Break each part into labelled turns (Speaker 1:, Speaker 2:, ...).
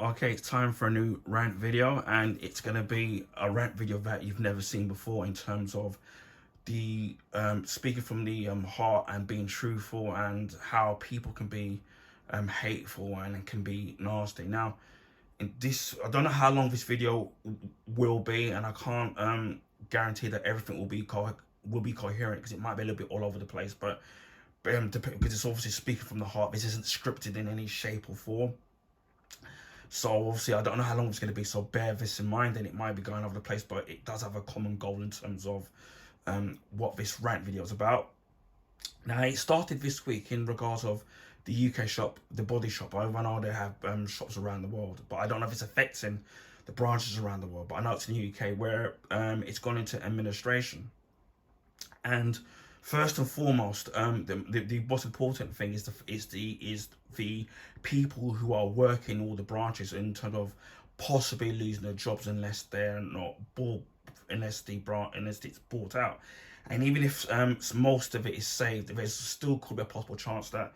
Speaker 1: Okay, it's time for a new rant video, and it's going to be a rant video that you've never seen before in terms of the speaking from the heart and being truthful, and how people can be hateful and can be nasty. Now, in this, I don't know how long this video will be, and I can't guarantee that everything will be coherent, because it might be a little bit all over the place. But because it's obviously speaking from the heart, this isn't scripted in any shape or form. So obviously I don't know how long it's going to be, so bear this in mind, and it might be going over the place, but it does have a common goal in terms of what this rant video is about. Now, it started this week in regards of the UK shop, the Body Shop. I know they have shops around the world, but I don't know if it's affecting the branches around the world. But I know it's in the UK where it's gone into administration. And first and foremost, the most important thing is the people who are working all the branches, in terms of possibly losing their jobs unless they're not bought, unless it's bought out. And even if most of it is saved, there's still could be a possible chance that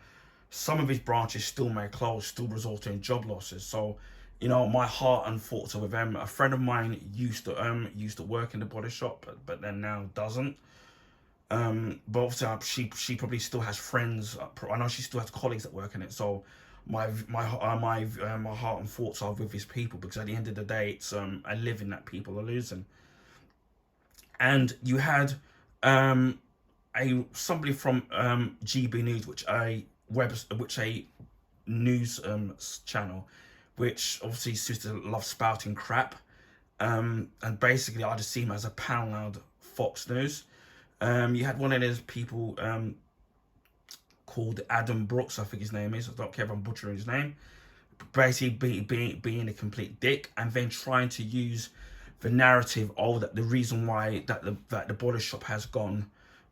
Speaker 1: some of his branches still may close, still resulting in job losses. So, my heart and thoughts are with them. A friend of mine used to work in the Body Shop, but then now doesn't. But obviously, she probably still has friends. I know she still has colleagues that work in it. So my heart and thoughts are with these people, because at the end of the day, it's a living that people are losing. And you had somebody from GB News, which a news channel, which obviously seems to love spouting crap. And basically, I just see him as a pound Fox News. You had one of those people called Adam Brooks, I think his name is. I don't care if I'm butchering his name. Basically, being a complete dick, and then trying to use the narrative of that the reason why that the Body Shop has gone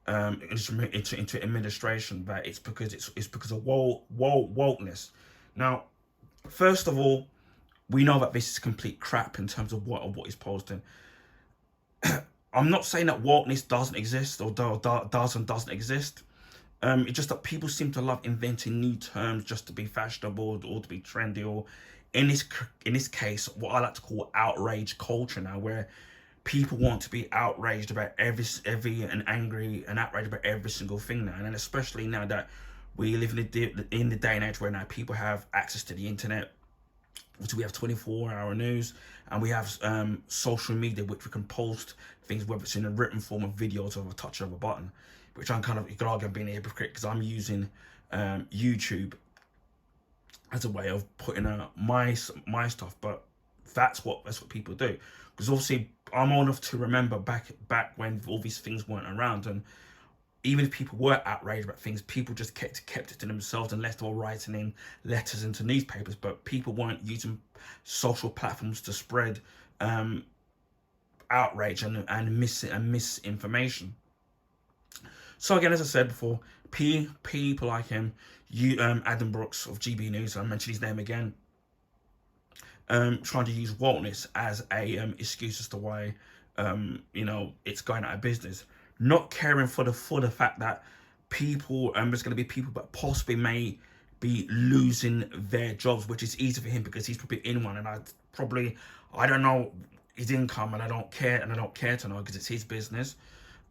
Speaker 1: into administration, that it's because of wokeness. Now, first of all, we know that this is complete crap in terms of what he's posting. I'm not saying that wokeness doesn't exist, or doesn't exist. It's just that people seem to love inventing new terms just to be fashionable or to be trendy, or in this case, what I like to call outrage culture now, where people want to be outraged about every and angry and outraged about every single thing now, and then especially now that we live in the day and age where now people have access to the internet. So we have 24-hour news, and we have social media, which we can post things, whether it's in a written form of videos or a touch of a button, which I'm you could argue I'm being a hypocrite, because I'm using YouTube as a way of putting out my stuff. But that's what people do, because obviously I'm old enough to remember back when all these things weren't around, and even if people were outraged about things, people just kept it to themselves, unless they were writing in letters into newspapers. But people weren't using social platforms to spread outrage and misinformation. So again, as I said before, people like him, Adam Brooks of GB News, I mentioned his name again, trying to use wokeness as a excuse as to why it's going out of business, not caring for the fact that people there's going to be people that possibly may be losing their jobs, which is easy for him because he's probably in one, and I don't know his income, and I don't care to know, because it's his business.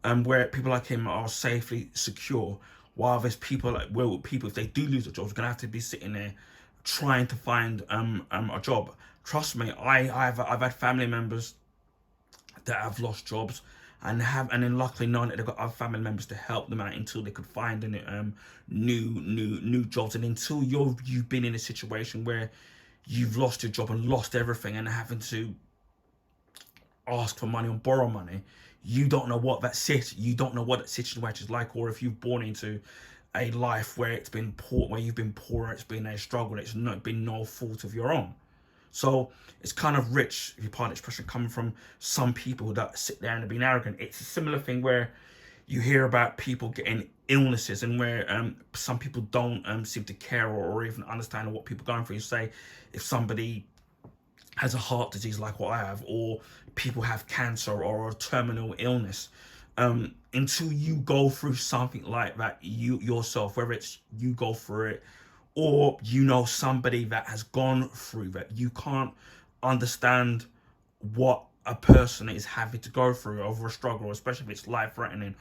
Speaker 1: Where people like him are safely secure, while there's people if they do lose a job, they're gonna have to be sitting there trying to find a job. Trust me, I've had family members that have lost jobs, and then luckily known that they've got other family members to help them out until they could find new jobs. And until you've been in a situation where you've lost your job and lost everything, and having to ask for money or borrow money, you don't know what that situation is like, or if you've born into a life where it's been poor, where you've been poor, it's been a struggle, it's not been no fault of your own. So it's kind of rich, if you pardon the expression, coming from some people that sit there and being arrogant. It's a similar thing where you hear about people getting illnesses, and where some people don't seem to care or even understand what people are going through. You say, if somebody has a heart disease like what I have, or people have cancer or a terminal illness, until you go through something like that yourself, whether it's you go through it or you know somebody that has gone through that, you can't understand what a person is having to go through over a struggle, especially if it's life threatening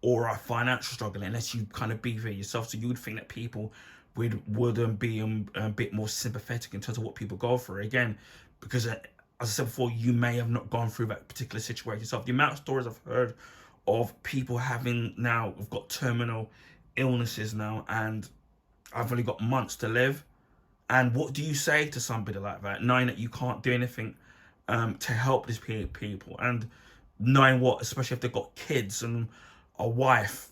Speaker 1: or a financial struggle, unless you kind of be there yourself. So you would think that people would be a bit more sympathetic in terms of what people go through. Again, because as I said before, you may have not gone through that particular situation yourself. The amount of stories I've heard of people having now, we've got terminal illnesses now, and I've only got months to live. And what do you say to somebody like that, knowing that you can't do anything to help these people, and knowing what, especially if they've got kids and a wife,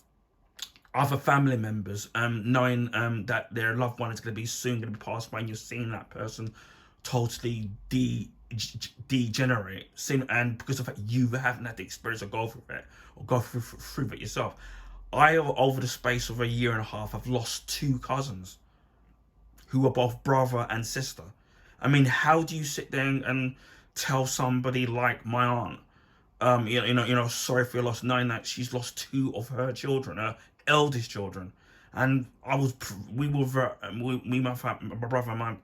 Speaker 1: other family members, knowing that their loved one is going to be soon going to be passed away, and you're seeing that person totally degenerate, and because of that you haven't had the experience of go through it or go through it yourself. I, over the space of a year and a half, have lost 2 cousins who are both brother and sister. I mean, how do you sit there and tell somebody like my aunt, sorry for your loss, knowing that she's lost 2 of her children, her eldest children, and we were, my brother and my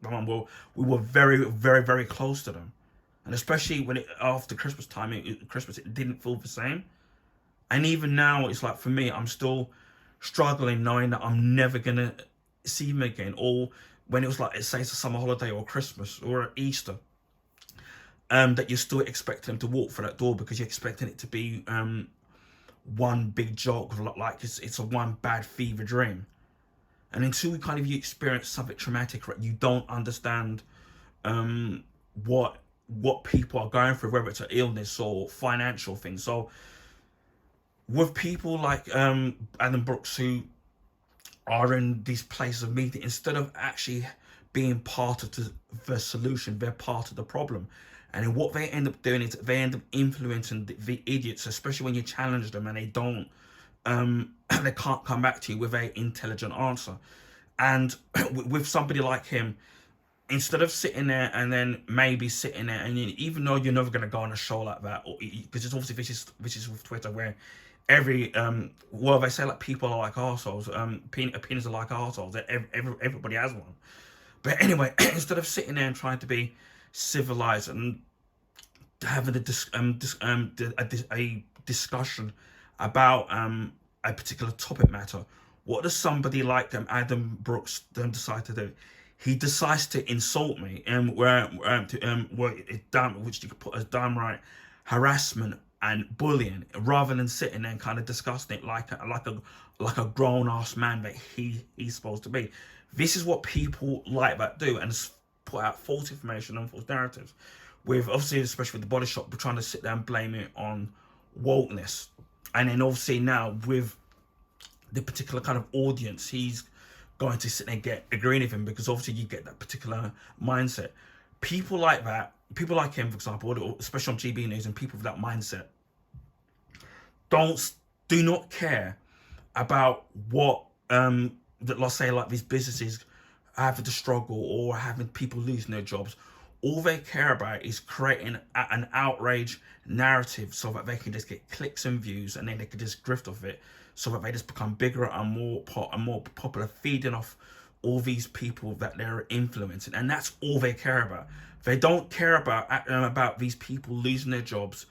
Speaker 1: mum were, we were very, very, very close to them, and especially when after Christmas time, Christmas, it didn't feel the same, and even now, it's like for me, I'm still struggling knowing that I'm never gonna see him again, or when it was like, say it's a summer holiday or Christmas or Easter, that you're still expecting him to walk through that door because you're expecting it to be one big joke, like it's a one bad fever dream. And until you experience something traumatic, right, you don't understand what people are going through, whether it's an illness or financial things. So with people like Adam Brooks, who are in these places of meeting, instead of actually being part of the solution, they're part of the problem. And then what they end up doing is they end up influencing the idiots, especially when you challenge them and they don't, they can't come back to you with an intelligent answer. And with somebody like him, instead of sitting there and then maybe sitting there, and even though you're never going to go on a show like that, because it's obviously vicious with Twitter, where every well, they say like people are like arseholes, opinions are like arseholes, everybody has one. But anyway, instead of sitting there and trying to be civilized and having a discussion about a particular topic matter, what does somebody like Adam Brooks decide to do? He decides to insult me, and which you could put as downright harassment and bullying, rather than sitting there and kind of discussing it like a grown ass man that he's supposed to be. This is what people like that do, and put out false information and false narratives. With obviously, especially with the Body Shop, we're trying to sit there and blame it on wokeness, and then obviously now with the particular kind of audience, he's going to sit there and get agreeing with him, because obviously you get that particular mindset. People like that, people like him, for example, especially on GB News, and people with that mindset do not care about what that, let's say, like these businesses having to struggle or having people losing their jobs. All they care about is creating an outrage narrative so that they can just get clicks and views, and then they can just grift off it, so that they just become bigger and more popular, feeding off all these people that they're influencing. And that's all they care about. They don't care about these people losing their jobs,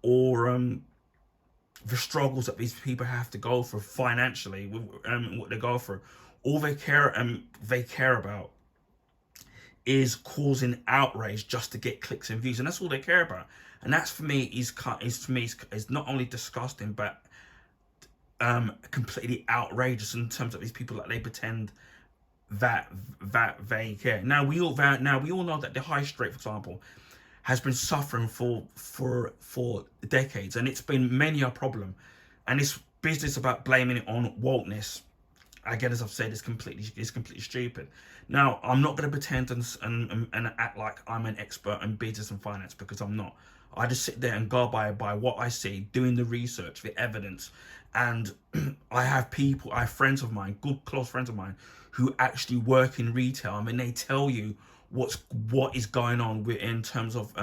Speaker 1: or the struggles that these people have to go through financially, what they go through. All they care about is causing outrage just to get clicks and views, and that's all they care about. And that's, for me, is not only disgusting, but completely outrageous in terms of these people that they pretend that they care. Now we all know that the high street, for example, has been suffering for decades, and it's been many a problem. And this business about blaming it on wokeness, again, as I've said, is completely stupid. Now, I'm not going to pretend and act like I'm an expert in business and finance, because I'm not. I just sit there and go by what I see, doing the research, the evidence, and I have friends of mine, good close friends of mine, who actually work in retail. I mean, they tell you what is going on in terms of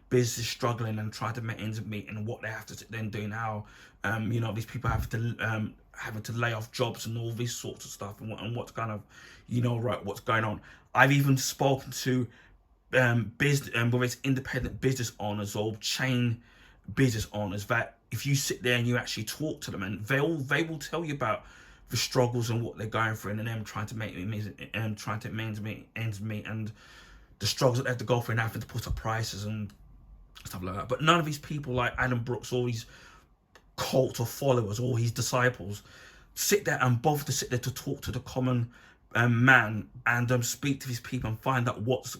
Speaker 1: business struggling and trying to make ends meet, and what they have to then do now. These people have to having to lay off jobs and all this sorts of stuff, and what's kind of, right, what's going on. I've even spoken to business, whether it's independent business owners or chain business owners, that if you sit there and you actually talk to them, and they will tell you about the struggles and what they're going through, and them trying to make ends meet, and the struggles that they have to go through and having to put up prices and stuff like that. But none of these people like Adam Brooks, all these cult of followers, all his disciples, sit there and bother to sit there to talk to the common man, and speak to these people and find out what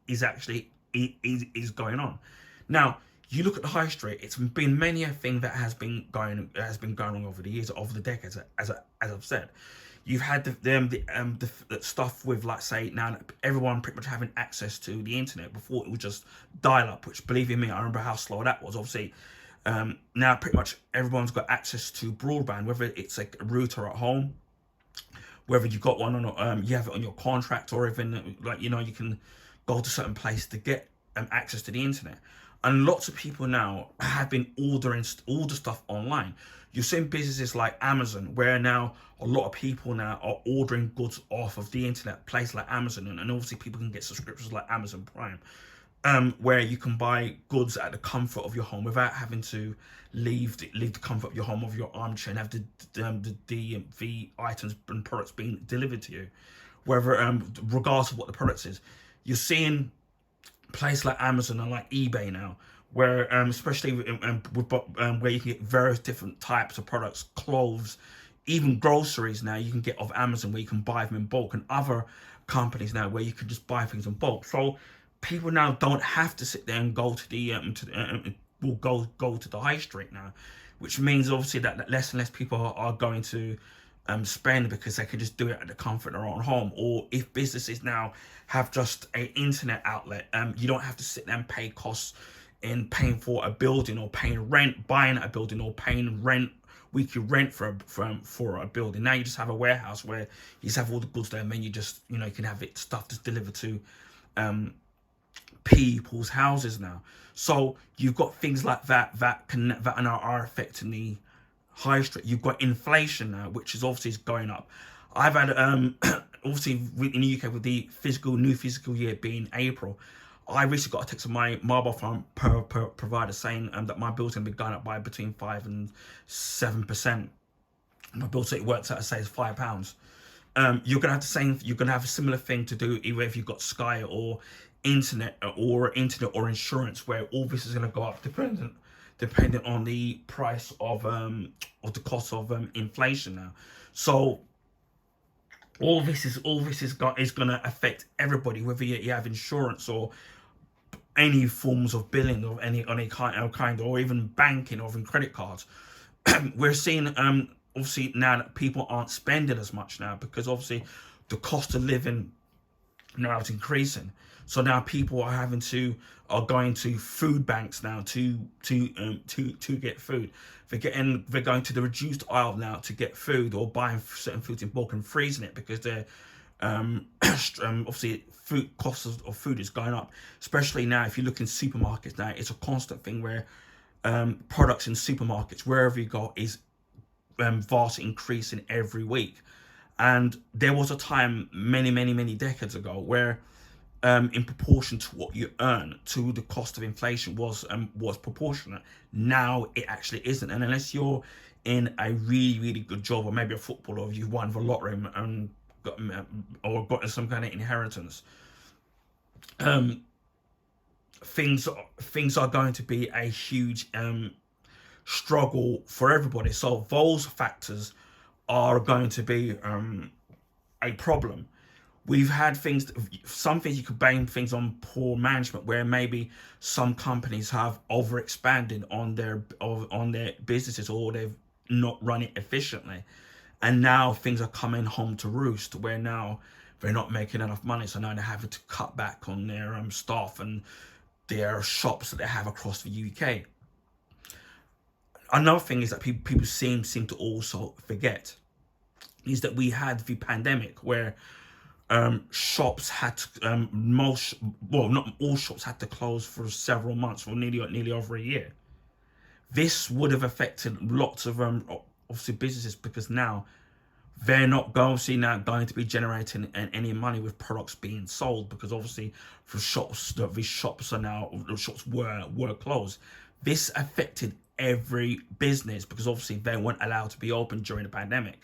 Speaker 1: is actually is going on. Now, you look at the high street; it's been many a thing that has been going on over the years, over the decades. As I've said, you've had the stuff with, like, say, now everyone pretty much having access to the internet. Before, it was just dial-up, which, believe you me, I remember how slow that was. Obviously, now pretty much everyone's got access to broadband, whether it's like a router at home, whether you got one on, you have it on your contract, or even, like, you can go to certain places to get access to the internet. And lots of people now have been ordering all the stuff online. You're seeing businesses like Amazon, where now a lot of people now are ordering goods off of the internet, places like Amazon, and obviously people can get subscriptions like Amazon Prime, where you can buy goods at the comfort of your home without having to leave the comfort of your home, of your armchair, and have the items and products being delivered to you, whether regardless of what the product is. You're seeing places like Amazon and like eBay now, where especially with where you can get various different types of products, clothes, even groceries now you can get off Amazon, where you can buy them in bulk, and other companies now where you can just buy things in bulk. So people now don't have to sit there and go to the go to the high street now, which means obviously that less and less people are going to spend, because they can just do it at the comfort of their own home. Or if businesses now have just an internet outlet, you don't have to sit there and pay costs in paying for a building, or paying rent, buying a building, or paying weekly rent for a building. Now you just have a warehouse where you just have all the goods there, and then you just, you can have it stuff just delivered to people's houses now. So you've got things like that are affecting the high street. You've got inflation now, which is obviously going up. I've had obviously in the UK, with the new fiscal year being April, I recently got a text from my mobile phone provider saying that my bill's going to be going up by between 5 and 7%. My bill, so it works out to say, is £5. You're gonna have a similar thing to do, either if you've got Sky or internet or insurance, where all this is going to go up depending on the price of the cost of inflation now. So all this is going to affect everybody, whether you have insurance or any forms of billing of any kind, or even banking, or even credit cards. We're seeing obviously now that people aren't spending as much now, because obviously the cost of living now is increasing. So now people are going to food banks now to get food. They're going to the reduced aisle now to get food, or buying certain foods in bulk and freezing it, because they're obviously food costs of food is going up. Especially now, if you look in supermarkets now, it's a constant thing where products in supermarkets, wherever you go, is vastly increasing every week. And there was a time many decades ago where in proportion to what you earn to the cost of inflation was proportionate. Now it actually isn't, and unless you're in a really good job, or maybe a footballer, or you've won the lottery and got some kind of inheritance, things are going to be a huge struggle for everybody. So those factors are going to be a problem. We've had some things you could blame things on poor management, where maybe some companies have overexpanded on their businesses, or they've not run it efficiently, and now things are coming home to roost, where now they're not making enough money, so now they're having to cut back on their staff and their shops that they have across the UK. Another thing is that people seem to also forget is that we had the pandemic, where shops had to, not all shops had to close for several months, or nearly over a year. This would have affected lots of obviously businesses, because now they're not going to be generating any money with products being sold, because obviously for shops, these shops are now, the shops were closed. This affected every business because obviously they weren't allowed to be open during the pandemic.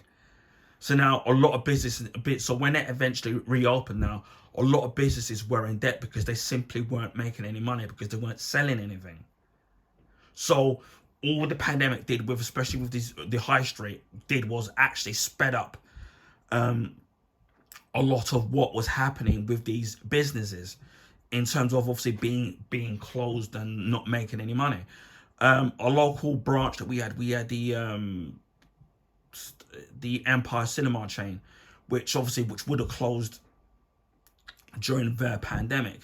Speaker 1: So now a lot of businesses, so when it eventually reopened now, a lot of businesses were in debt because they simply weren't making any money because they weren't selling anything. So all the pandemic did, with especially with the high street, did was actually sped up a lot of what was happening with these businesses in terms of obviously being closed and not making any money. A local branch that we had the Empire Cinema chain, which would have closed during the pandemic.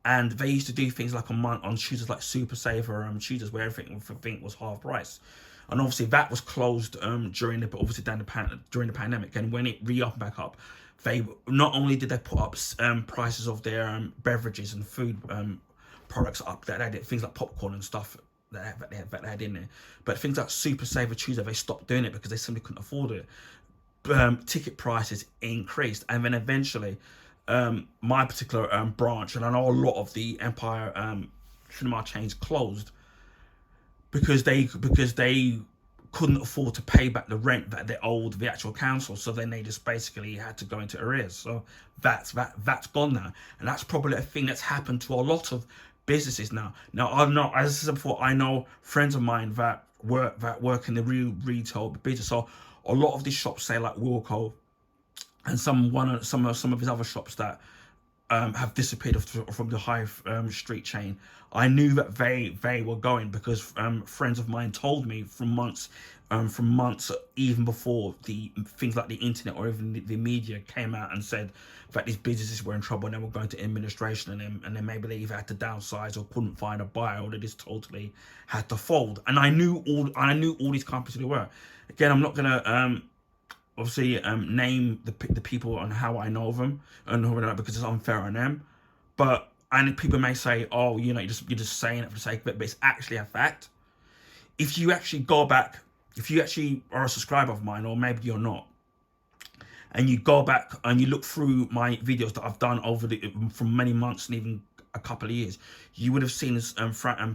Speaker 1: And they used to do things like on Tuesdays, like Super Saver Tuesdays, where everything was half price. And obviously that was closed during the pandemic. And when it reopened back up, they not only did they put up prices of their beverages and food products up, that they did things like popcorn and stuff that they had in there, but things like Super Saver Tuesday, they stopped doing it because they simply couldn't afford it. Ticket prices increased, and then eventually my particular branch, and I know a lot of the Empire cinema chains closed because they couldn't afford to pay back the rent that they owed the actual council. So then they just basically had to go into arrears. So that's gone now, and that's probably a thing that's happened to a lot of businesses now. Now I know, as I said before, I know friends of mine that work in the retail business. So a lot of these shops, say like Wilco, and some of his other shops that have disappeared from the high street chain, I knew that they were going because friends of mine told me from months even before the things like the internet or even the media came out and said that these businesses were in trouble and they were going to administration, and then maybe they either had to downsize or couldn't find a buyer, or they just totally had to fold. And I knew all these companies who were. Again, I'm not gonna obviously name the people and how I know them and who I know, because it's unfair on them. But and people may say, oh, you're just saying it for the sake of it, but it's actually a fact. If you actually go back, if you actually are a subscriber of mine, or maybe you're not, and you go back and you look through my videos that I've done from many months and even a couple of years, you would have seen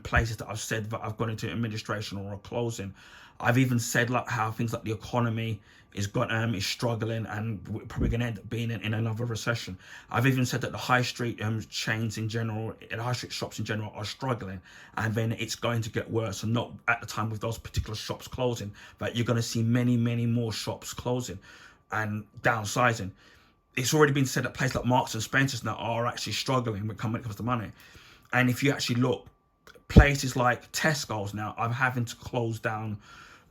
Speaker 1: places that I've said that I've gone into administration or are closing. I've even said like how things like the economy is struggling and we're probably going to end up being in another recession. I've even said that the high street chains in general, the high street shops in general, are struggling, and then it's going to get worse. And not at the time with those particular shops closing, but you're going to see many more shops closing and downsizing. It's already been said that places like Marks and Spencer's now are actually struggling when it comes to money. And if you actually look, places like Tesco's now are having to close down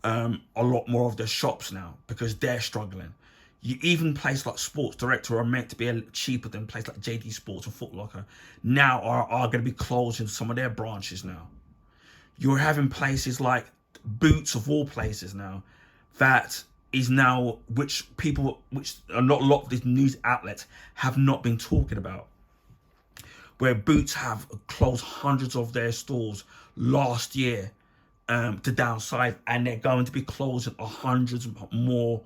Speaker 1: a lot more of their shops now because they're struggling. You even places like Sports Direct, who are meant to be cheaper than places like JD Sports or Foot Locker, now are going to be closing some of their branches now. You're having places like Boots, of all places now, that is now, which a lot of these news outlets have not been talking about, where Boots have closed hundreds of their stores last year to downsize, and they're going to be closing hundreds more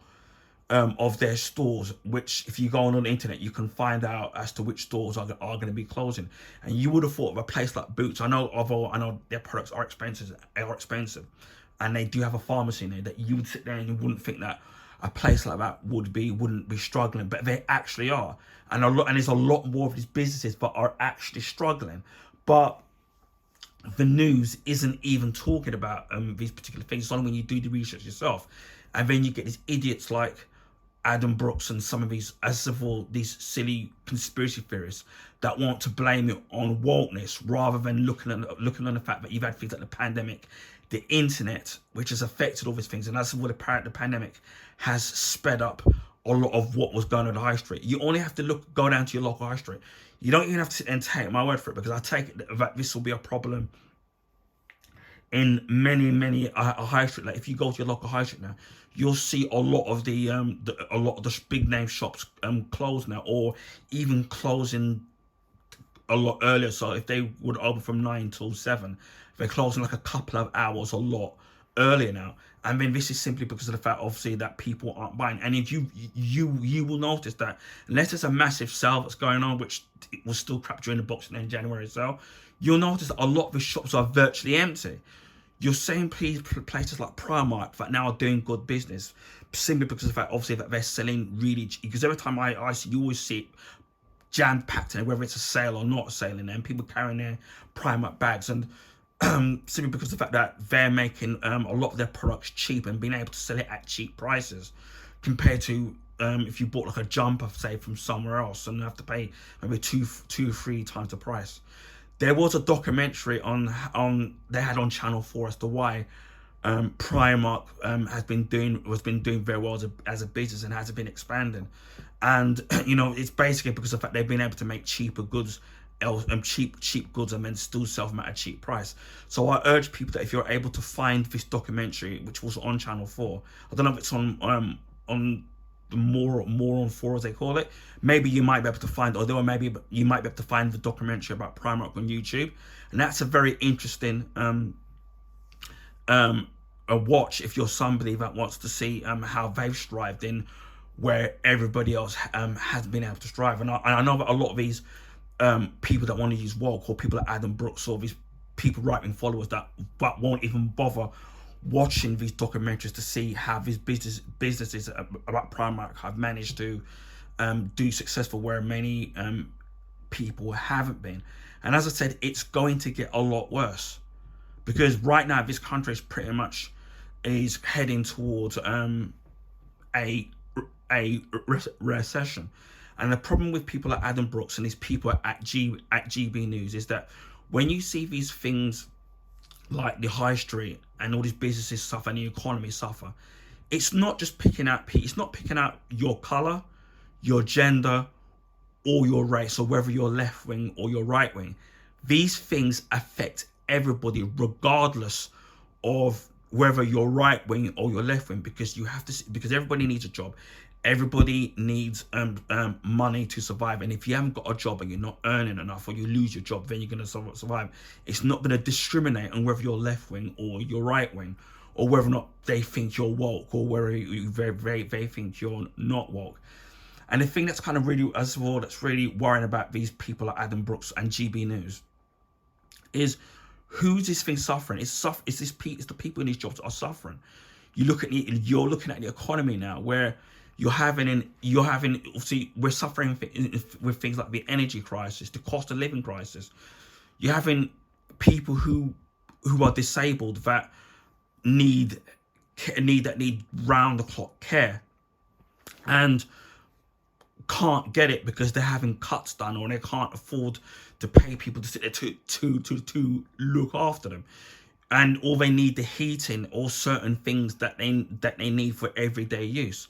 Speaker 1: of their stores, which if you go on the internet you can find out as to which stores are going to be closing. And you would have thought of a place like Boots, I know their products are expensive, and they do have a pharmacy in there, that you would sit there and you wouldn't think that a place like that wouldn't be struggling, but they actually are. And there's a lot more of these businesses that are actually struggling, but the news isn't even talking about these particular things. It's only when you do the research yourself, and then you get these idiots like Adam Brooks and some of these these silly conspiracy theorists that want to blame it on wokeness rather than looking on the fact that you've had things like the pandemic, the internet, which has affected all these things. And that's what the pandemic has sped up a lot of what was going on the high street. You only have to go down to your local high street. You don't even have to sit and take my word for it, because I take it that this will be a problem in many high street. Like if you go to your local high street now, you'll see a lot of the big name shops close now, or even closing a lot earlier. So if they would open from 9 till 7, they're closing like a couple of hours a lot earlier now. And then this is simply because of the fact, obviously, that people aren't buying. And if you will notice that unless there's a massive sale that's going on, which it was still crap during the Boxing Day in January sale, you'll notice that a lot of the shops are virtually empty. You're seeing places like Primark that now are doing good business simply because of the fact, obviously, that they're selling really cheap. Because every time I see, you always see it jam packed in it, whether it's a sale or not a sale in there, and people carrying their Primark bags, and simply because of the fact that they're making a lot of their products cheap and being able to sell it at cheap prices compared to if you bought like a jumper, say, from somewhere else and you have to pay maybe two or three times the price. There was a documentary on they had on Channel 4 as to why Primark has been doing very well as a business and has been expanding. And you know, it's basically because of the fact they've been able to make cheaper goods, cheap goods, and then still sell them at a cheap price. So I urge people that if you're able to find this documentary, which was on Channel 4, I don't know if it's on the more on 4 as they call it, maybe you might be able to find, or maybe you might be able to find the documentary about Primark on YouTube, and that's a very interesting a watch if you're somebody that wants to see how they've strived in where everybody else has been able to strive. And I know that a lot of these people that want to use woke, or people like Adam Brooks, or these people, right-wing followers that won't even bother watching these documentaries to see how these businesses about Primark have managed to do successful where many people haven't been. And as I said, it's going to get a lot worse, because right now this country is pretty much is heading towards a recession. And the problem with people like Adam Brooks and these people at GB News is that when you see these things like the high street and all these businesses suffer and the economy suffer, it's not just picking out your color, your gender, or your race, or whether you're left wing or you're right wing. These things affect everybody regardless of whether you're right wing or you're left wing, because because everybody needs a job. Everybody needs money to survive, and if you haven't got a job and you're not earning enough, or you lose your job, then you're going to survive. It's not going to discriminate on whether you're left wing or you're right wing, or whether or not they think you're woke, or whether they think you're not woke. And the thing that's kind of really, as well, that's really worrying about these people like Adam Brooks and GB News is, who's this thing suffering? It's the people in these jobs that are suffering. You're looking at the economy now, where you're having obviously, we're suffering with things like the energy crisis, the cost of living crisis. You're having people who are disabled that need round the clock care and can't get it because they're having cuts done, or they can't afford to pay people to sit there to look after them, and or they need the heating or certain things that they need for everyday use,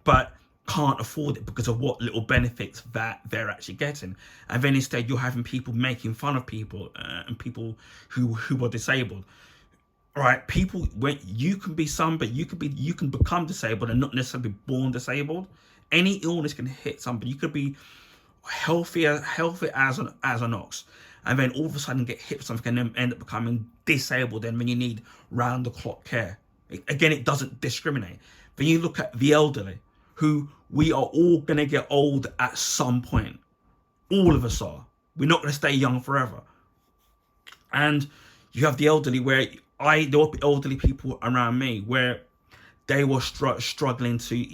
Speaker 1: but can't afford it because of what little benefits that they're actually getting. And then instead you're having people making fun of people and people who are disabled. Right, people, when you can become disabled and not necessarily born disabled. Any illness can hit somebody. You could be healthy as an ox, and then all of a sudden get hit with something and then end up becoming disabled, and then you need round the clock care. Again, it doesn't discriminate. Then you look at the elderly, who we are all gonna get old at some point. All of us are. We're not gonna stay young forever. And you have the elderly, where there were elderly people around me where they were struggling to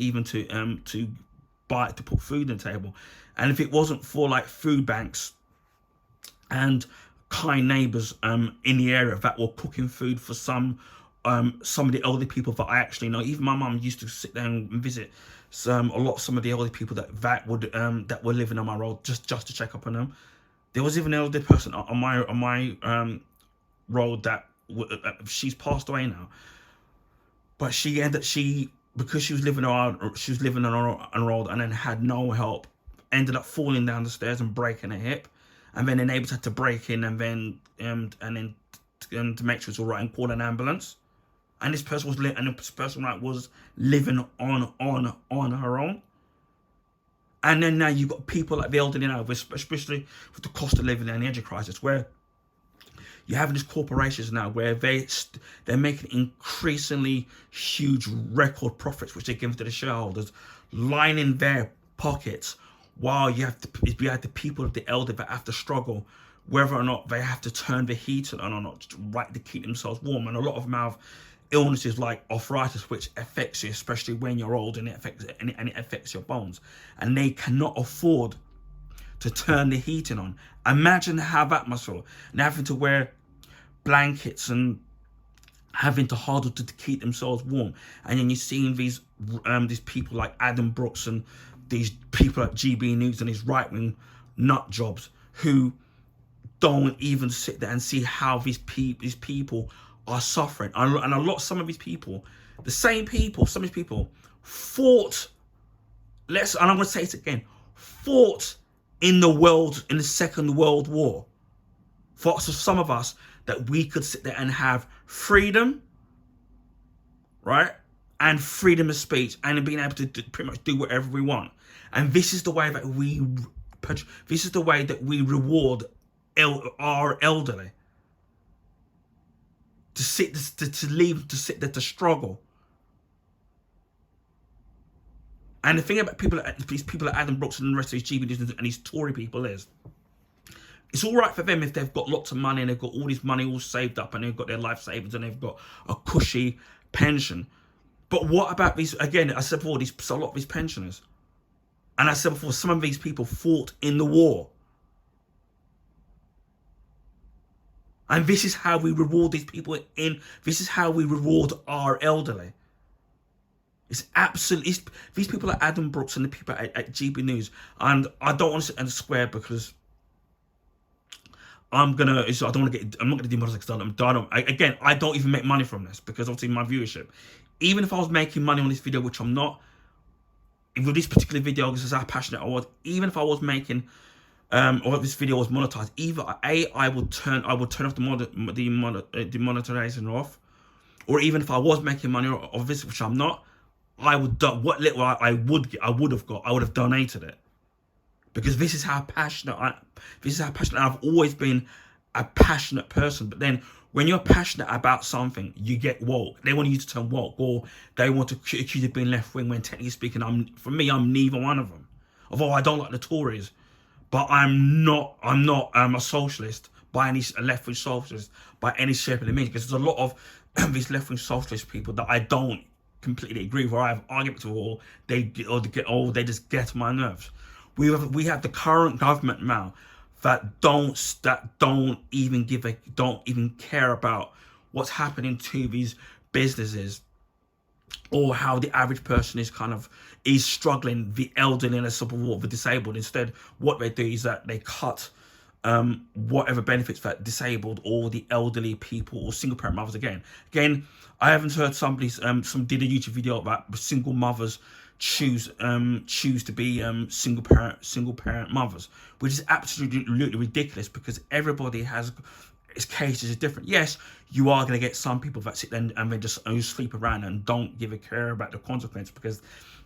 Speaker 1: put food on the table. And if it wasn't for like food banks and kind neighbours in the area that were cooking food for some of the elderly people that I actually know, even my mum used to sit there and visit some of the elderly people that were living on my road just to check up on them. There was even an elderly person on my road that she's passed away now. But because she was living on a road and then had no help, ended up falling down the stairs and breaking her hip, and then the neighbours had to break in and then to make sure it's all right and call an ambulance. And this person was living on her own. And then now you've got people like the elderly now, especially with the cost of living and the energy crisis, where you're having these corporations now where they're making increasingly huge record profits, which they give to the shareholders, lining their pockets, while you have the people of the elder that have to struggle whether or not they have to turn the heat on or not, right, to keep themselves warm. And a lot of them have illnesses like arthritis, which affects you, especially when you're old, and it affects your bones, and they cannot afford to turn the heating on. Imagine how that must feel, and having to wear blankets and having to huddle to keep themselves warm. And then you're seeing these people like Adam Brooks and these people at GB News and these right-wing nut jobs who don't even sit there and see how these people are suffering. And some of these people, the same people, some of these people fought, and I'm going to say it again, fought in the Second World War. For some of us, that we could sit there and have freedom, right? And freedom of speech, and being able to pretty much do whatever we want. And this is the way that we reward our elderly. To sit there to struggle. And the thing about these people like Adam Brooks and the rest of these GB News and these Tory people is, it's all right for them if they've got lots of money and they've got all this money all saved up and they've got their life savings and they've got a cushy pension. But what about these, again, I said before, a lot of these pensioners. And I said before, some of these people fought in the war. And this is how we reward these people this is how we reward our elderly. It's absolutely, these people like Adam Brooks and the people at GB News, and I don't want to sit and square because I'm not going to demonetize because I don't even make money from this, because obviously my viewership, even if I was making money on this video, which I'm not, with this particular video, this is how passionate I was, even if I was making, or if this video was monetized, either I would turn off the monetization off, or even if I was making money of this, which I'm not, I would do what little I would have donated it. Because this is how passionate I've always been, a passionate person. But then when you're passionate about something, you get woke. They want you to turn woke, or they want to accuse you of being left wing, when technically speaking, I'm neither one of them. Although I don't like the Tories, but I'm not a socialist by any left wing socialist by any shape of the means. Because there's a lot of these left wing socialist people that I don't completely agree with, or I have arguments with, or they just get on my nerves. We have the current government now that don't even care about what's happening to these businesses, or how the average person is struggling, the elderly and the disabled. Instead, what they do is that they cut whatever benefits that disabled or the elderly people or single parent mothers. Again, I haven't heard some did a YouTube video about single mothers choose to be single parent mothers, which is absolutely ridiculous, because everybody has its cases is different. Yes, you are going to get some people that sit there and they just sleep around and don't give a care about the consequence, because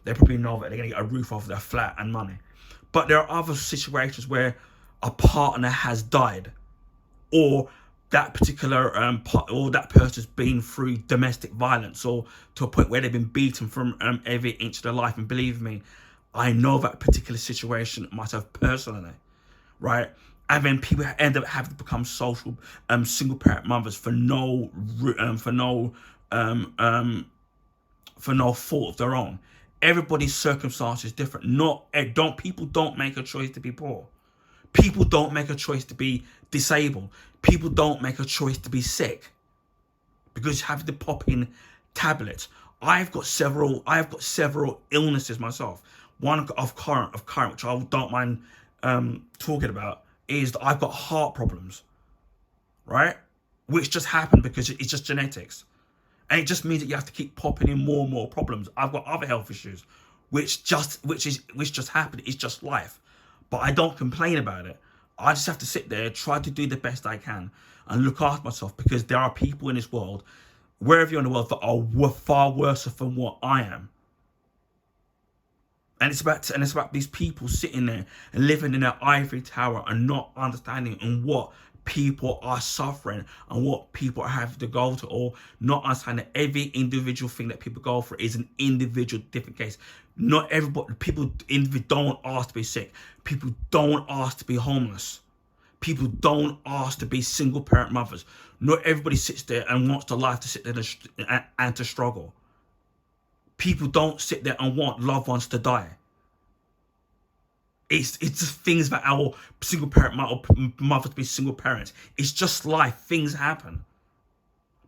Speaker 1: they probably know that they're going to get a roof over their flat and money. But there are other situations where a partner has died, or that particular or that person's been through domestic violence, or to a point where they've been beaten from every inch of their life. And believe me, I know that particular situation myself personally, right? And then people end up having to become single parent mothers for no fault of their own. Everybody's circumstance is different. People don't make a choice to be poor. People don't make a choice to be disabled. People don't make a choice to be sick because you have to pop in tablets. I've got several illnesses myself. One of current, which I don't mind talking about, is that I've got heart problems, right? Which just happened because it's just genetics. And it just means that you have to keep popping in more and more problems. I've got other health issues, which just happened. It's just life. But I don't complain about it. I just have to sit there, try to do the best I can and look after myself, because there are people in this world, wherever you're in the world, that are far worse than what I am. And it's about these people sitting there and living in their ivory tower and not understanding and what people are suffering and what people have to go through, or not understanding that every individual thing that people go through is an individual different case. Not everybody, people don't ask to be sick. People don't ask to be homeless. People don't ask to be single parent mothers. Not everybody sits there and wants the life to sit there and to struggle. People don't sit there and want loved ones to die. It's just things that our single parent mothers be single parents. It's just life. Things happen.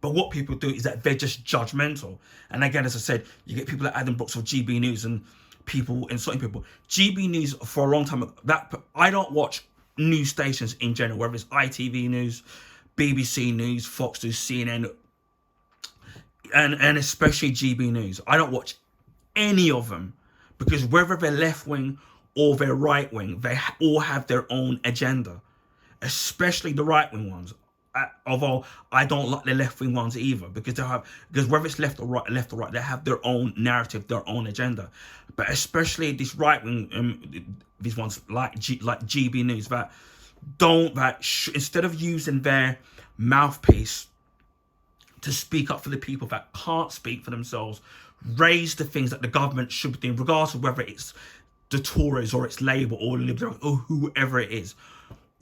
Speaker 1: But what people do is that they're just judgmental. And again, as I said, you get people like Adam Brooks of GB News and people insulting people. GB News for a long time. That I don't watch news stations in general, whether it's ITV News, BBC News, Fox News, CNN, and especially GB News. I don't watch any of them because whether they're left wing or they're right wing, they all have their own agenda, especially the right wing ones. Although I don't like the left wing ones either, because whether it's left or right, they have their own narrative, their own agenda. But especially these right wing, these ones like GB News instead of using their mouthpiece to speak up for the people that can't speak for themselves, raise the things that the government should be doing, regardless of whether it's the Tories or it's Labour or Liberal or whoever it is.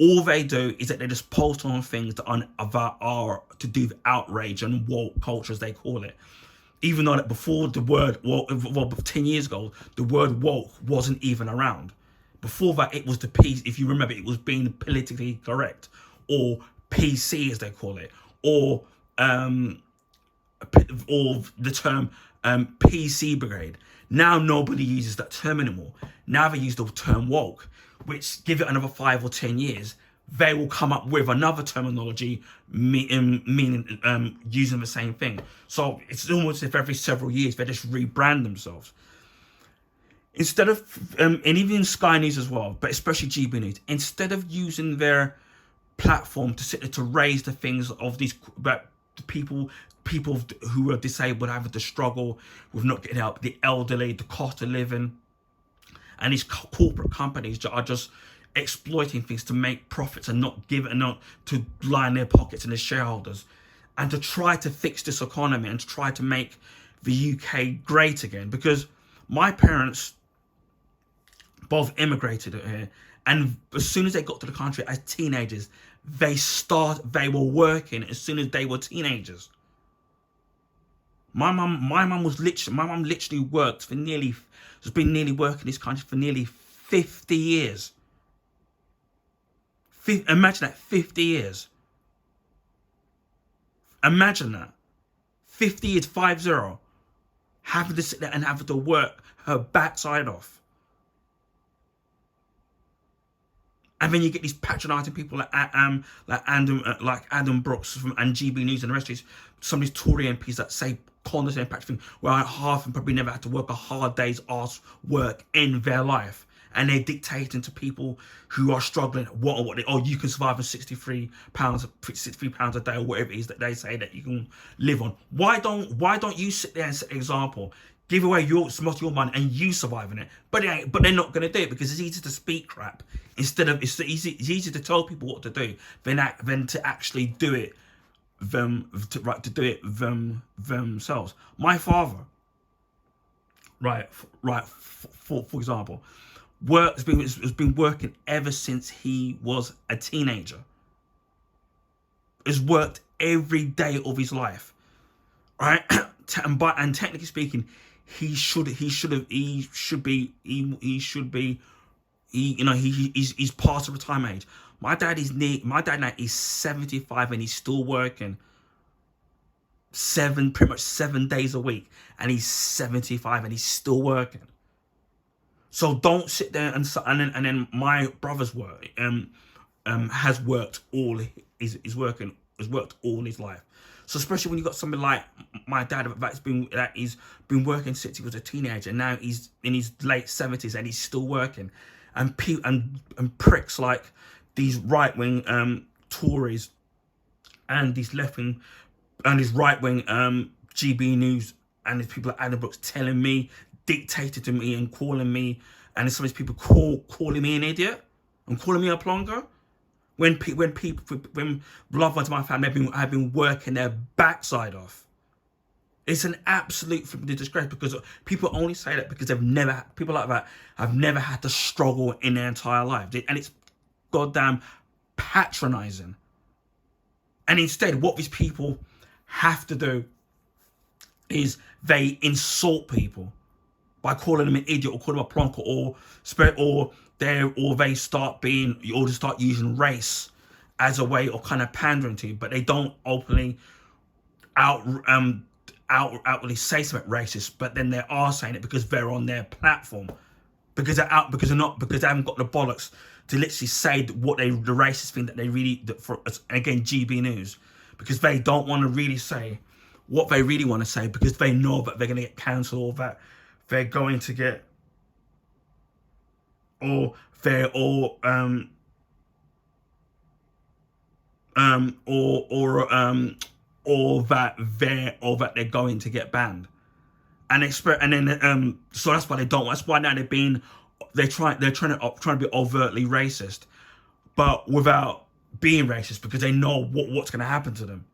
Speaker 1: All they do is that they just post on things that are to do with outrage and woke culture, as they call it. Even though that before the word, well, 10 years ago, the word woke wasn't even around. Before that, it was the P, if you remember, it was being politically correct, or PC as they call it, or the term PC brigade. Now nobody uses that term anymore. Now they use the term woke, which give it another 5 or 10 years, they will come up with another terminology meaning using the same thing. So it's almost as if every several years they just rebrand themselves. Instead of, and even Sky News as well, but especially GB News, instead of using their platform to sit there to raise the things of these, about the people who are disabled having to struggle with not getting help, the elderly, the cost of living, and these corporate companies are just exploiting things to make profits and not to line their pockets and their shareholders, and to try to fix this economy and to try to make the UK great again. Because my parents both immigrated here, and as soon as they got to the country as teenagers, they were working as soon as they were teenagers. My mum literally worked for has been nearly working in this country for nearly 50 years. Imagine that, 50 years. Imagine that. 50 years, 50, having to sit there and having to work her backside off. And then you get these patronising people like Adam Brooks and GB News and the rest of these, some of these Tory MPs that say condescending patronizing, well, half of them probably never had to work a hard day's arse work in their life. And they're dictating to people who are struggling you can survive on £63 a day or whatever it is that they say that you can live on. Why don't you sit there and set an example? Give away most of your money and you survive in it. But they're not going to do it because it's easy to speak crap instead of it's easy to tell people what to do than to actually do it themselves. My father, for example, has been working ever since he was a teenager. Has worked every day of his life, right? And technically speaking, he's past the retirement age. My dad now is 75 and he's still working pretty much 7 days a week, and he's 75 and he's still working. So don't sit there and then my brother's work has worked all his life. So especially when you got somebody like my dad he's been working since he was a teenager, and now he's in his late 70s and he's still working, and pricks like these right wing Tories and these left wing and these right wing GB News and these people like Adam Brooks telling me, dictated to me and calling me, and some of these people calling me an idiot and calling me a plonker. when loved ones of my family have been working their backside off. It's an absolute disgrace, because people only say that because people like that have never had to struggle in their entire life, and it's goddamn patronizing. And instead, what these people have to do is they insult people by calling them an idiot or calling them a plonker or they start using race as a way of kind of pandering to you, but they don't openly outwardly say something racist, but then they are saying it because they're on their platform, because they haven't got the bollocks to literally say the racist thing that they really, for again, GB News, because they don't want to really say what they really want to say, because they know that they're going to get cancelled, or that they're going to get, or they're all or that they're going to get banned, so that's why they don't. That's why now they're trying to be overtly racist, but without being racist, because they know what's going to happen to them.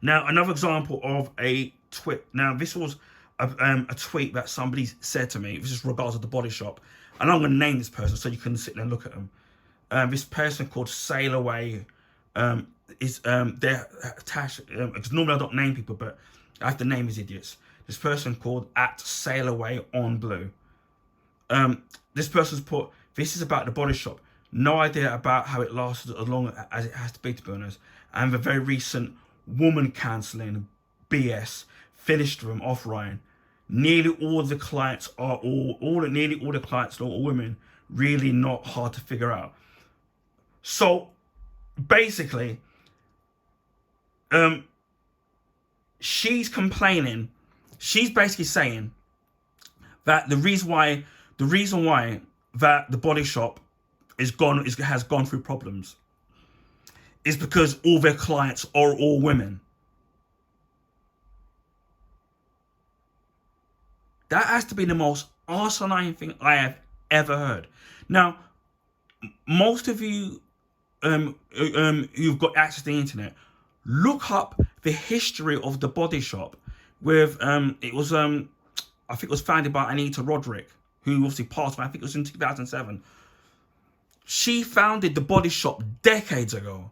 Speaker 1: Now, another example of a tweet. Now, this was a tweet that somebody said to me. This is regards to the Body Shop, and I'm going to name this person so you can sit there and look at them. This person called Sail Away is they're attached, because normally I don't name people, but I have to name these idiots. This person called @SailAwayOnBlue. This person's put, this is about the Body Shop. No idea about how it lasted as long as it has to be honest. And the very recent woman cancelling BS finished them off, Ryan. Nearly all the clients are all women. Really not hard to figure out. So basically, she's complaining. She's basically saying that the reason why that the Body Shop has gone through problems is because all their clients are all women. That has to be the most asinine thing I have ever heard. Now, most of you who've got access to the internet, look up the history of the Body Shop. With I think it was founded by Anita Roderick, who obviously passed away. I think it was in 2007. She founded the Body Shop decades ago,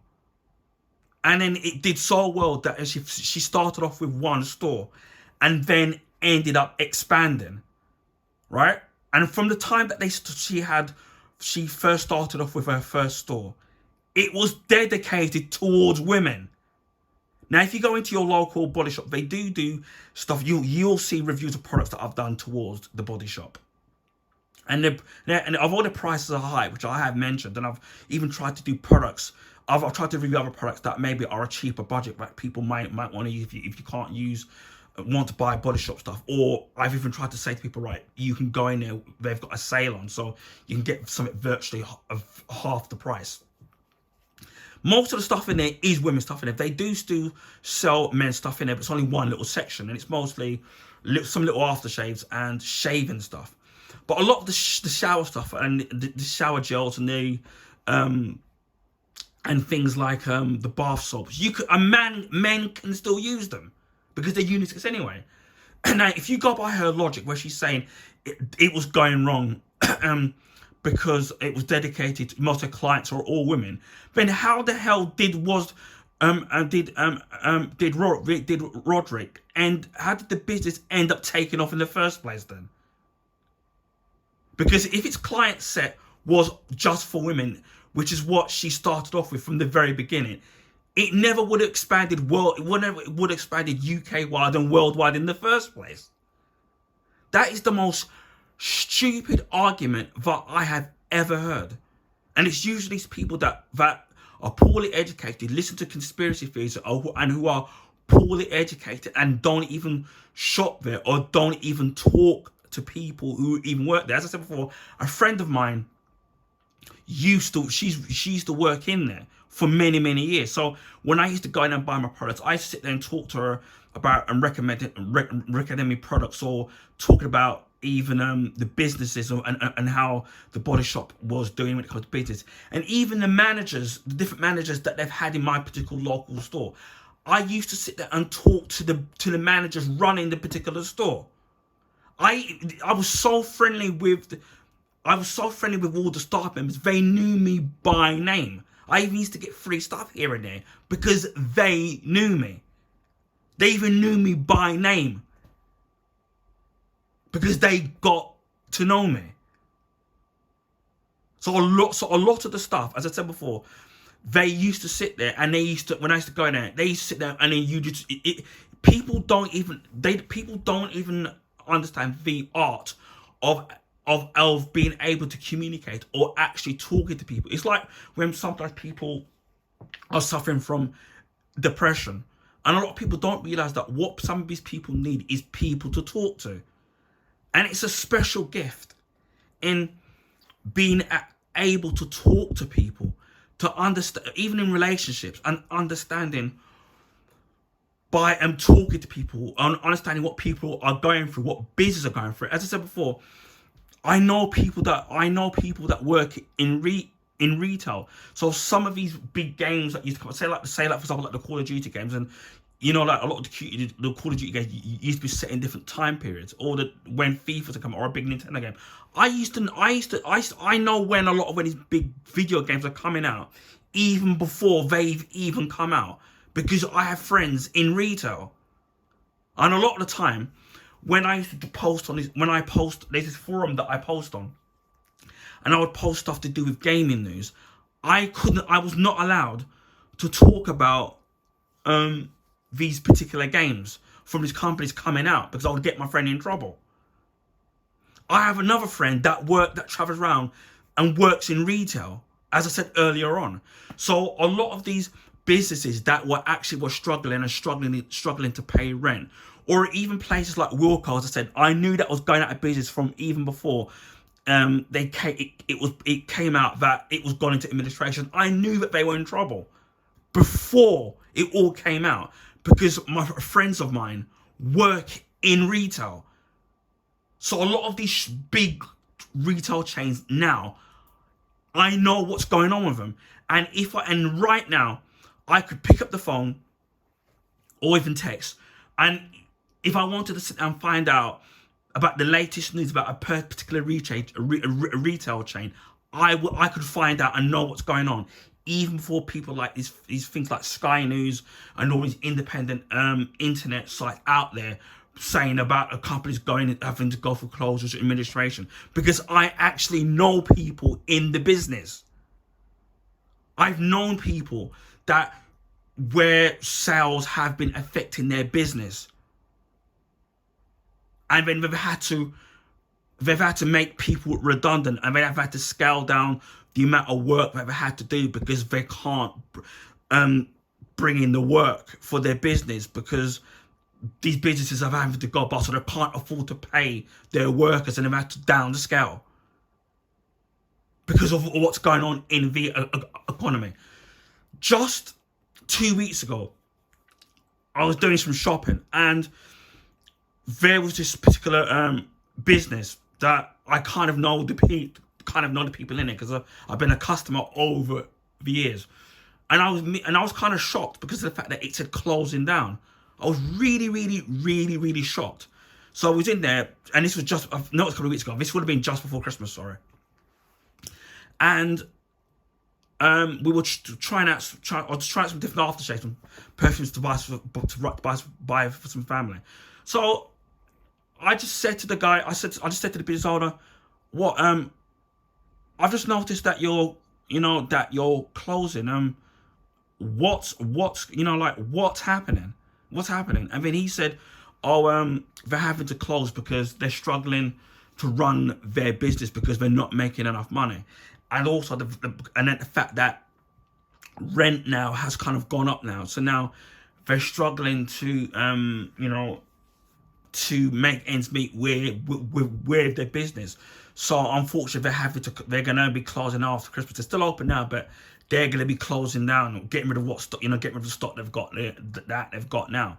Speaker 1: and then it did so well that she started off with one store, and then ended up expanding, right? And from the time that she first started off with her first store, it was dedicated towards women. Now, if you go into your local Body Shop, they do stuff. You'll see reviews of products that I've done towards the Body Shop, and although the prices are high, which I have mentioned, and I've even tried to do products. I've tried to review other products that maybe are a cheaper budget that people might want to use if you can't want to buy Body Shop stuff. Or I've even tried to say to people, right, you can go in there, they've got a sale on, so you can get something virtually of half the price. Most of the stuff in there is women's stuff in there. They do still sell men's stuff in there, but it's only one little section, and it's mostly some little aftershaves and shaving stuff. But a lot of the shower stuff and the shower gels and the and things like the bath salts, men can still use them because they're unisex anyway. Now, if you go by her logic, where she's saying it was going wrong because it was dedicated, most of the clients are all women, then how the hell did Roderick, and how did the business end up taking off in the first place then? Because if its client set was just for women, which is what she started off with from the very beginning, it never would have expanded UK wide and worldwide in the first place. That is the most stupid argument that I have ever heard. And it's usually people that are poorly educated, listen to conspiracy theories, and who are poorly educated and don't even shop there or don't even talk to people who even work there. As I said before, a friend of mine she used to work in there for many years. So when I used to go in and buy my products, I used to sit there and talk to her about and recommend me products, or talking about even the businesses and how the body shop was doing when it comes to business, and even the managers, the different managers that they've had in my particular local store. I used to sit there and talk to the managers running the particular store. I was so friendly with all the staff members. They knew me by name. I even used to get free stuff here and there because they knew me. They even knew me by name because they got to know me. So a lot of the stuff, as I said before, they used to sit there and when I used to go in there, they used to sit there and then you just people don't even understand the art of being able to communicate or actually talking to people. It's like when sometimes people are suffering from depression, and a lot of people don't realize that what some of these people need is people to talk to. And it's a special gift in being able to talk to people, to understand, even in relationships, and understanding by talking to people and understanding what people are going through, what business are going through. As I said before, I know people that work in retail. So some of these big games that used to come, say like for example, like the Call of Duty games, and like a lot of the Call of Duty games used to be set in different time periods, or when FIFA's come or a big Nintendo game. I know when these big video games are coming out, even before they've even come out, because I have friends in retail, and a lot of the time, when I used to post on this, there's this forum that I post on, and I would post stuff to do with gaming news. I was not allowed to talk about these particular games from these companies coming out because I would get my friend in trouble. I have another friend that travels around and works in retail, as I said earlier on. So a lot of these businesses that were struggling to pay rent, or even places like Wilco, as I said, I knew that was going out of business from even before it came out that it was gone into administration. I knew that they were in trouble before it all came out, because my friends of mine work in retail. So a lot of these big retail chains now, I know what's going on with them. And right now, I could pick up the phone or even text, and if I wanted to sit down and find out about the latest news about a particular retail chain, I could find out and know what's going on, even before people like these things like Sky News and all these independent internet sites out there saying about a company's having to go for closures or administration, because I actually know people in the business. I've known people where sales have been affecting their business, and then they've had to make people redundant, and they've had to scale down the amount of work that they had to do because they can't bring in the work for their business, because these businesses have having to go bust, so they can't afford to pay their workers, and they've had to down the scale because of what's going on in the economy. Just 2 weeks ago, I was doing some shopping, and there was this particular business that I kind of know the people in it, because I've been a customer over the years, and I was kind of shocked because of the fact that it said closing down. I was really, really, really, really shocked. So I was in there, and this was just a couple of weeks ago. This would have been just before Christmas, sorry. And we were trying out some different aftershaves, some perfumes to buy for some family. So I just said to the guy, I just said to the business owner, "What? I've just noticed that you're closing. What's happening? What's happening?" And then he said, "Oh, they're having to close because they're struggling to run their business because they're not making enough money, and also the fact that rent now has kind of gone up now. So now they're struggling to to make ends meet with their business. So unfortunately, they're going to be closing after Christmas. They're still open now, but they're going to be closing down, getting rid of getting rid of the stock they've got that they've got now."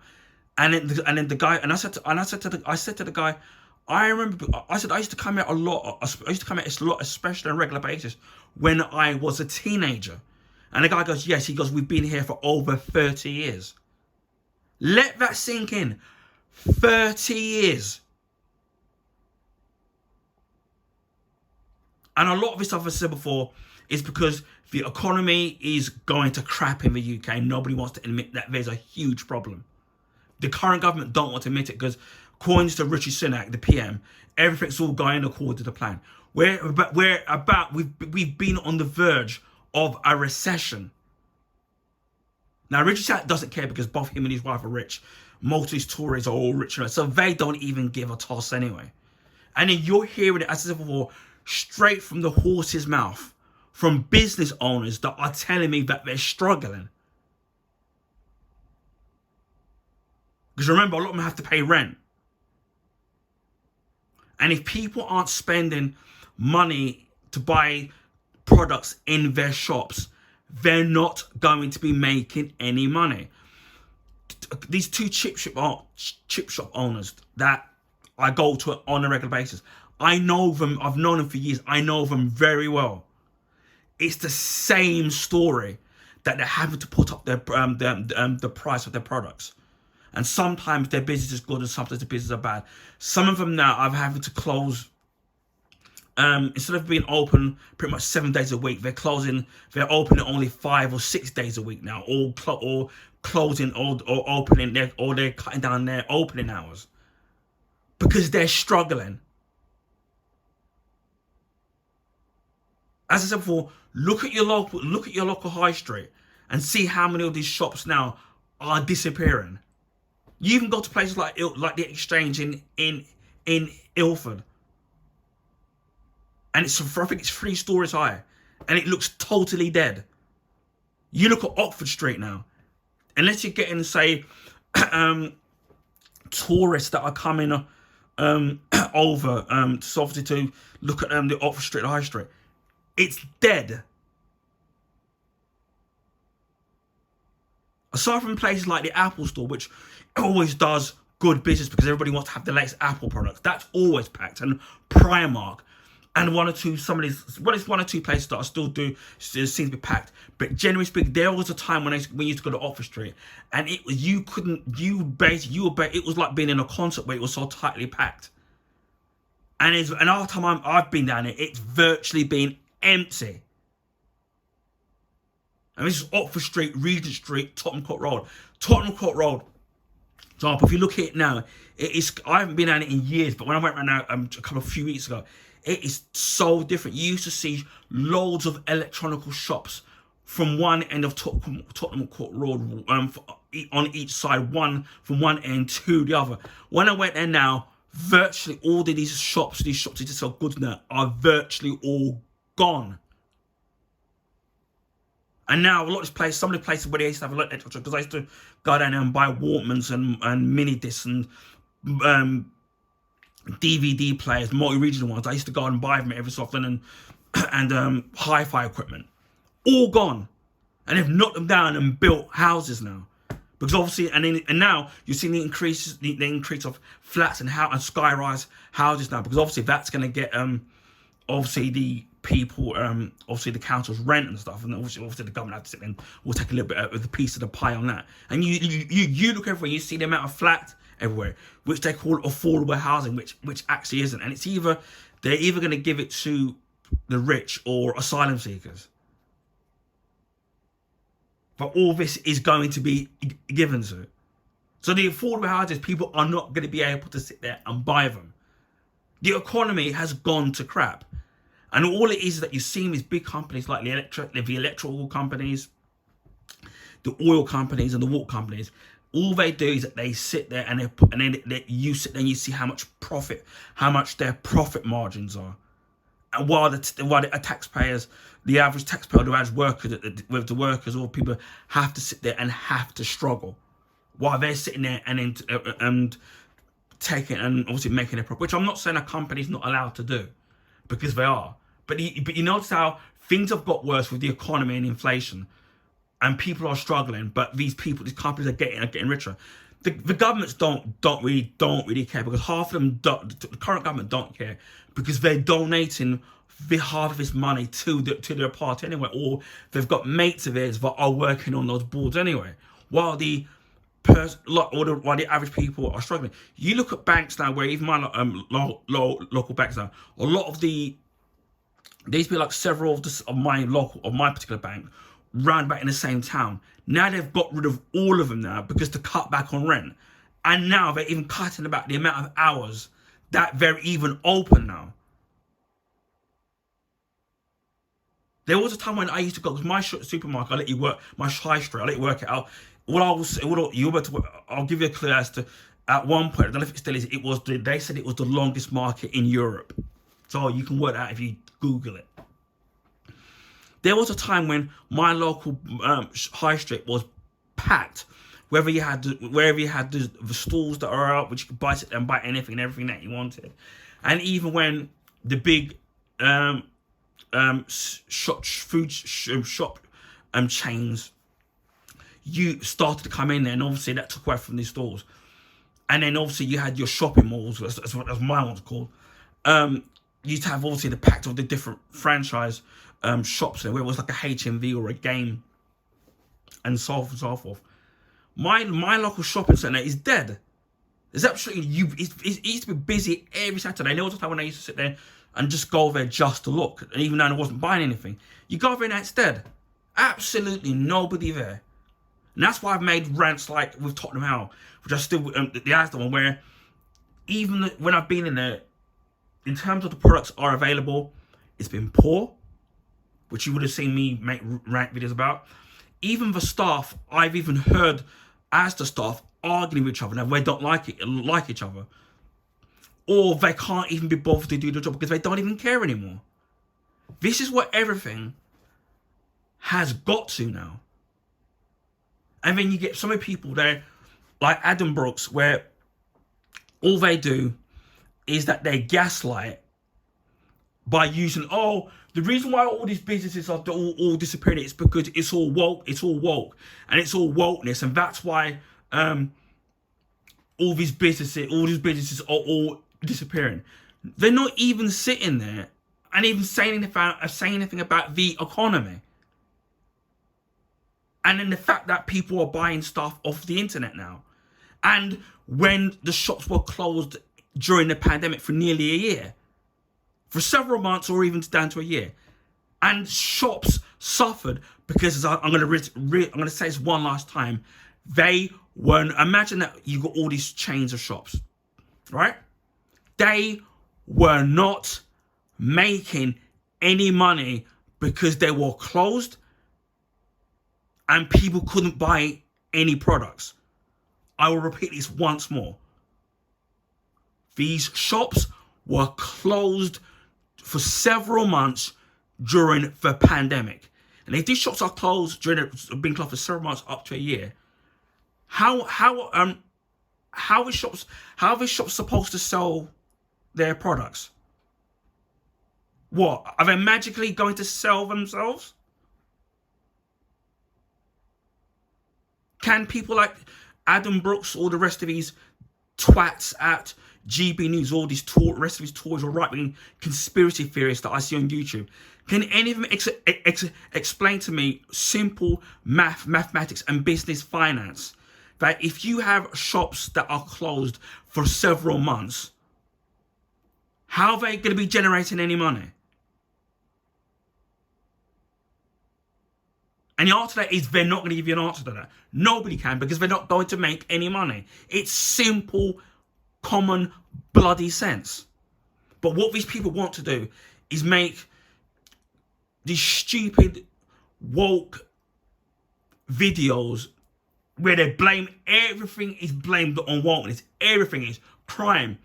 Speaker 1: And then the guy, I said to the guy, I remember I said I used to come out a lot. I used to come out a lot, especially on a regular basis when I was a teenager. And the guy goes, yes, he goes, we've been here for over 30 years. Let that sink in. 30 years. And a lot of this stuff I've said before is because the economy is going to crap in the UK. Nobody wants to admit that there's a huge problem. The current government don't want to admit it because, according to Rishi Sunak, the PM, everything's all going according to the plan. We've been on the verge of a recession. Now, Rishi Sunak doesn't care because both him and his wife are rich. Most of these Tories are all rich, so they don't even give a toss anyway. And then you're hearing it, as I said before, straight from the horse's mouth, from business owners that are telling me that they're struggling. Because remember, a lot of them have to pay rent. And if people aren't spending money to buy products in their shops, they're not going to be making any money. These two chip shop owners that I go to on a regular basis, I know them. I've known them for years. I know them very well. It's the same story that they're having to put up the price of their products. And sometimes their business is good and sometimes the business are bad. Some of them now are having to close. Instead of being open pretty much 7 days a week, they're opening only 5 or 6 days a week now, or closing or opening, they're cutting down their opening hours because they're struggling. As I said before, look at your local high street and see how many of these shops now are disappearing. You even go to places like the Exchange in Ilford, and I think it's 3 stories high, and it looks totally dead. You look at Oxford Street now, unless you're getting, say, tourists that are coming over so obviously to look at the Oxford Street High Street, it's dead. Aside from places like the Apple Store, which always does good business because everybody wants to have the latest Apple products, that's always packed, and Primark, and one or two places that I still do seem to be packed. But generally speaking, there was a time when we used to go to Oxford Street, and it was it was like being in a concert where it was so tightly packed. And another time I've been down there, it's virtually been empty. And this is Oxford Street, Regent Street, Tottenham Court Road. Tottenham Court Road, for example, if you look at it now, I haven't been down it in years, but when I went around now a few weeks ago, it is so different. You used to see loads of electronical shops from one end of Tottenham Court Road, on each side, one from one end to the other. When I went there now, virtually all of these shops that just sell goods now are virtually all gone. And now a lot of these places, some of the places where they used to have a lot of electronics, because I used to go down there and buy Walkmans and mini discs and DVD players, multi-regional ones. I used to go and buy them every so often, and hi-fi equipment, all gone, and they've knocked them down and built houses now, because obviously, and now you're seeing the increase of flats and sky-rise houses now, because obviously that's going to get obviously the people, obviously the council's rent and stuff, and obviously the government have to sit in. We'll take a little bit of the piece of the pie on that. And you look everywhere, you see the amount of flats everywhere, which they call affordable housing, which actually isn't. And they're either going to give it to the rich or asylum seekers. But all this is going to be given to. So the affordable houses, people are not going to be able to sit there and buy them. The economy has gone to crap. And all it is that you see these big companies like the electrical companies, the oil companies, and the water companies. All they do is that they sit there and you sit there and you see how much their profit margins are. And while the taxpayers, the average taxpayer, the average worker, with the workers or people have to sit there and have to struggle, while they're sitting there and taking and obviously making their profit. Which I'm not saying a company's not allowed to do, because they are. But you notice how things have got worse with the economy and inflation, and people are struggling. But these companies are getting richer. the governments don't really care, because half of them the current government don't care, because they're donating the half of this money to their party anyway, or they've got mates of theirs that are working on those boards anyway, while the while the average people are struggling. You look at banks now, where even my local banks now, a lot of these be like several of my particular bank round about in the same town. Now they've got rid of all of them now, because to cut back on rent, and now they're even cutting about the amount of hours that they're even open now. There was a time when I used to go, because my supermarket, I let you work, my high street, I let you work it out. I'll give you a clue as to, at one point, I don't know if it still is, they said it was the longest market in Europe. So you can work that out if you Google it. There was a time when my local high street was packed. Wherever you had the stalls that are out, which you could buy and buy anything and everything that you wanted, and even when the big food shop chains, you started to come in there, and obviously that took away from these stores. And then obviously you had your shopping malls, as my one's called. You used to have obviously the pack of the different franchise shops there, where it was like a HMV or a game, and so on and so forth. My local shopping centre is dead. There's absolutely it used to be busy every Saturday. And there was a time when I used to sit there and just go there just to look, and even though I wasn't buying anything, you go there and it's dead. Absolutely nobody there. And that's why I've made rants like with Tottenham Hale, which I still the Asda one, where even when I've been in there, in terms of the products are available, it's been poor, which you would have seen me make rant videos about. Even the staff, I've even heard Asda staff arguing with each other now, they don't like each other, or they can't even be bothered to do the job because they don't even care anymore. This is what everything has got to now. And then you get some of the people there, like Adam Brooks, where all they do is that they gaslight by using, the reason why all these businesses are all disappearing is because it's all woke, and it's all wokeness, and that's why all these businesses are all disappearing. They're not even sitting there and even saying anything about the economy. And then the fact that people are buying stuff off the internet now. And when the shops were closed during the pandemic for nearly a year, for several months or even down to a year, and shops suffered because, I'm going to say this one last time, they weren't, imagine that you got all these chains of shops, right? They were not making any money because they were closed and people couldn't buy any products. I will repeat this once more. These shops were closed for several months during the pandemic. And if these shops are closed been closed for several months up to a year, how are shops supposed to sell their products? What? Are they magically going to sell themselves? Can people like Adam Brooks or the rest of these twats at GB News, all these rest of these toys or right-wing conspiracy theorists that I see on YouTube, can any of them explain to me simple mathematics and business finance, that if you have shops that are closed for several months, how are they going to be generating any money? And the answer to that is they're not going to give you an answer to that. Nobody can, because they're not going to make any money. It's simple, common, bloody sense. But what these people want to do is make these stupid, woke videos where they blame, everything is blamed on wokeness. Everything is crime.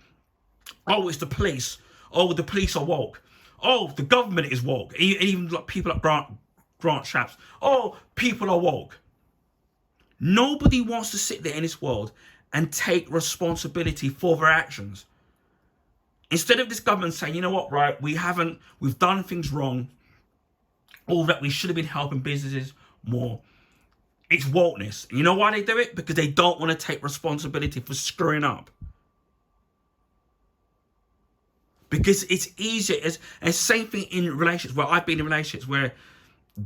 Speaker 1: Oh, it's the police. Oh, the police are woke. Oh, the government is woke. Even like people like Grant Shapps. Oh, people are woke. Nobody wants to sit there in this world and take responsibility for their actions. Instead of this government saying, you know what, right, we've done things wrong, or that we should have been helping businesses more. It's wokeness. You know why they do it? Because they don't want to take responsibility for screwing up. Because it's easier. It's same thing in relationships where I've been in relationships where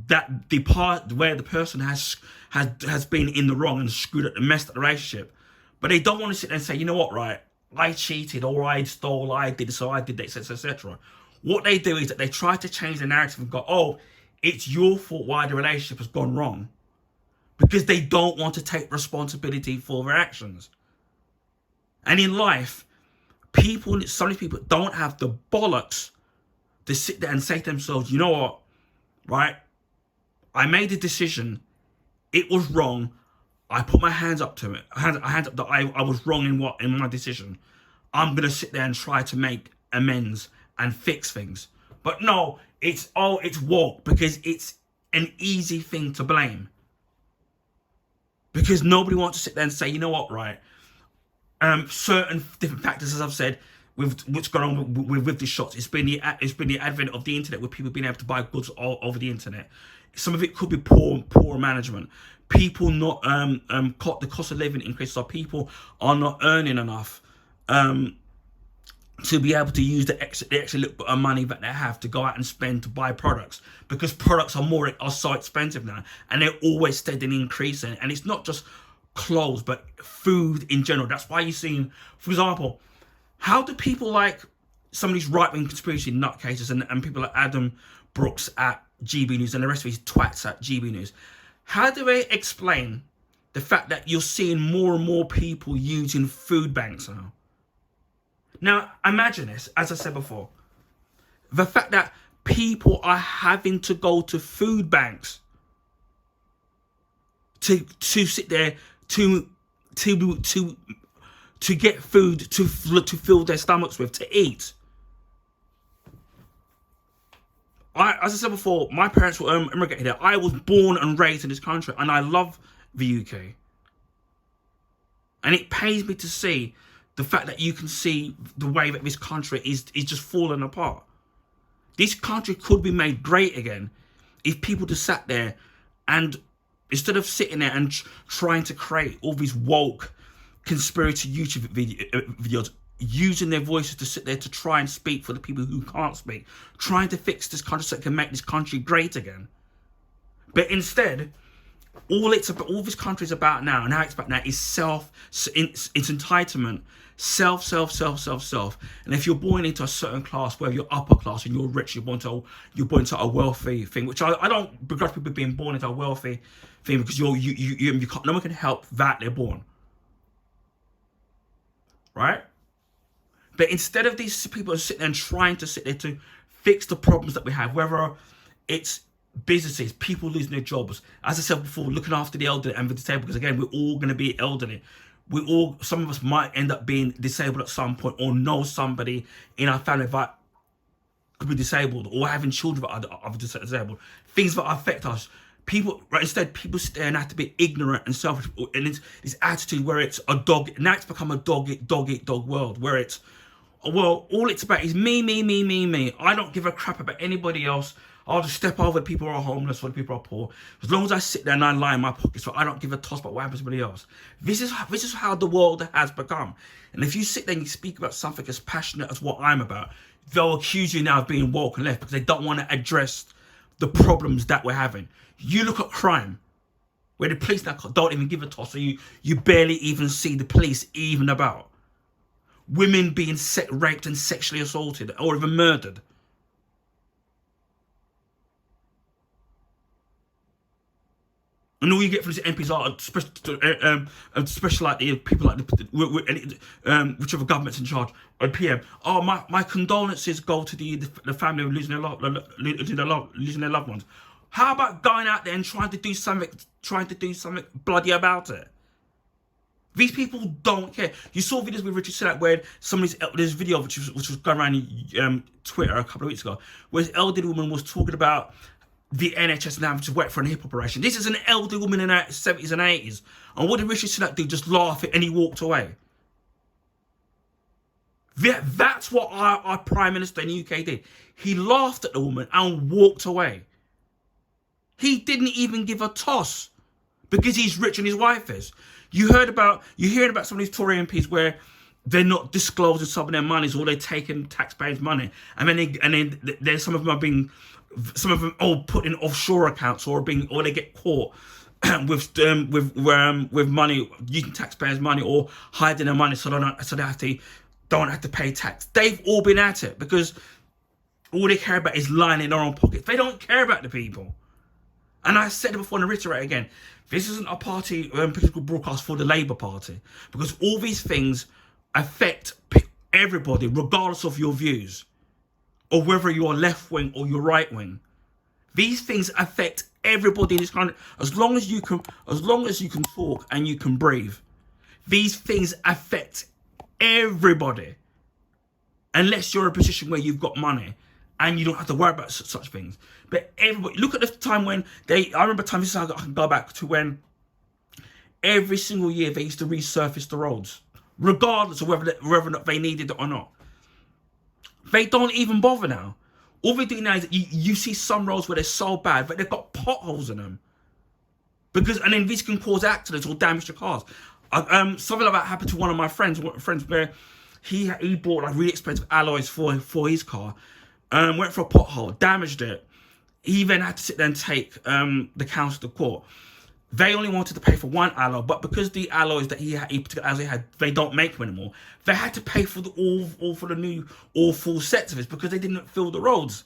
Speaker 1: that the part where the person has been in the wrong and screwed up and messed up the relationship, but they don't want to sit there and say, you know what, right? I cheated, or I stole, I did this, or I did that, etc. What they do is that they try to change the narrative and go, oh, it's your fault why the relationship has gone wrong, because they don't want to take responsibility for their actions. And in life, some of these people don't have the bollocks to sit there and say to themselves, you know what, right? I made a decision. It was wrong. I put my hands up to it. Hands up that I was wrong in my decision. I'm gonna sit there and try to make amends and fix things. But no, it's woke because it's an easy thing to blame. Because nobody wants to sit there and say, you know what, right? Certain different factors, as I've said, with what's going on with the shots. It's been the advent of the internet, with people being able to buy goods all over the internet. Some of it could be poor management. People not the cost of living increases, so people are not earning enough to be able to use the extra little bit of money that they have to go out and spend to buy products, because products are so expensive now, and they're always steadily increasing. And it's not just clothes, but food in general. That's why you're seeing, for example, how do people like some of these right-wing conspiracy nutcases and people like Adam Brooks at GB News and the rest of these twats at GB News, how do they explain the fact that you're seeing more and more people using food banks now? Now, imagine this, as I said before, the fact that people are having to go to food banks to sit there to get food to fill their stomachs with, to eat. As I said before, my parents were immigrated here. I was born and raised in this country, and I love the UK. And it pains me to see the fact that you can see the way that this country is just falling apart. This country could be made great again if people just sat there and, instead of sitting there and trying to create all these woke conspiracy YouTube videos, using their voices to sit there to try and speak for the people who can't speak, trying to fix this country so it can make this country great again. But instead, all this country is about now, and how it's about now, is it's entitlement, self. And if you're born into a certain class, whether you're upper class and you're rich, you're born into a wealthy thing, which I don't begrudge people being born into a wealthy thing, because you can't, no one can help that they're born, right? But instead of these people sitting there and trying to sit there to fix the problems that we have, whether it's businesses, people losing their jobs, as I said before, looking after the elderly and the disabled, because again, we're all going to be elderly. Some of us might end up being disabled at some point, or know somebody in our family that could be disabled, or having children that are disabled. Things that affect us. Instead, people sit there and have to be ignorant and selfish, and it's this attitude where it's a dog. Now it's become a dog eat dog world, where it's, well, all it's about is me. I don't give a crap about anybody else. I'll just step over the people who are homeless or the people who are poor. As long as I sit there and I lie in my pockets, so I don't give a toss about what happens to anybody else. This is how the world has become. And if you sit there and you speak about something as passionate as what I'm about, they'll accuse you now of being woke and left, because they don't want to address the problems that we're having. You look at crime, where the police now don't even give a toss, so you barely even see the police even about. Women being raped and sexually assaulted, or even murdered. And all you get from these MPs are especially like the people like whichever government's in charge, or PM. Oh, my condolences go to the family of losing their loved ones. How about going out there and trying to do something bloody about it? These people don't care. You saw videos with Richard Sunak where there's a video which was going around Twitter a couple of weeks ago, where this elderly woman was talking about the NHS and having to work for a hip operation. This is an elderly woman in her 70s and 80s. And what did Richard Sunak do? Just laugh and he walked away. That's what our Prime Minister in the UK did. He laughed at the woman and walked away. He didn't even give a toss. because he's rich and his wife is. You're hearing about some of these Tory MPs where they're not disclosing some of their monies, or they're taking taxpayers' money, and then there's some of them put in offshore accounts, or they get caught with money, using taxpayers' money, or hiding their money so they don't have to pay tax. They've all been at it because all they care about is lining their own pockets. They don't care about the people. And I said it before and I reiterate again, this isn't a party political broadcast for the Labour Party, because all these things affect everybody regardless of your views, or whether you're left wing or you're right wing. These things affect everybody in this country. As long as you can talk and you can breathe, these things affect everybody. Unless you're in a position where you've got money and you don't have to worry about such things. But everybody, look at the time when I remember this is how I can go back to when every single year they used to resurface the roads, regardless of whether or not they needed it or not. They don't even bother now. All they do now is you see some roads where they're so bad, but they've got potholes in them. And then this can cause accidents or damage to cars. Something like that happened to one of my friends where he bought like really expensive alloys for his car, went for a pothole, damaged it. He then had to sit there and take the council to court. They only wanted to pay for one alloy, but because the alloys that he had, they don't make them anymore. They had to pay for all full sets of it because they didn't fill the roads.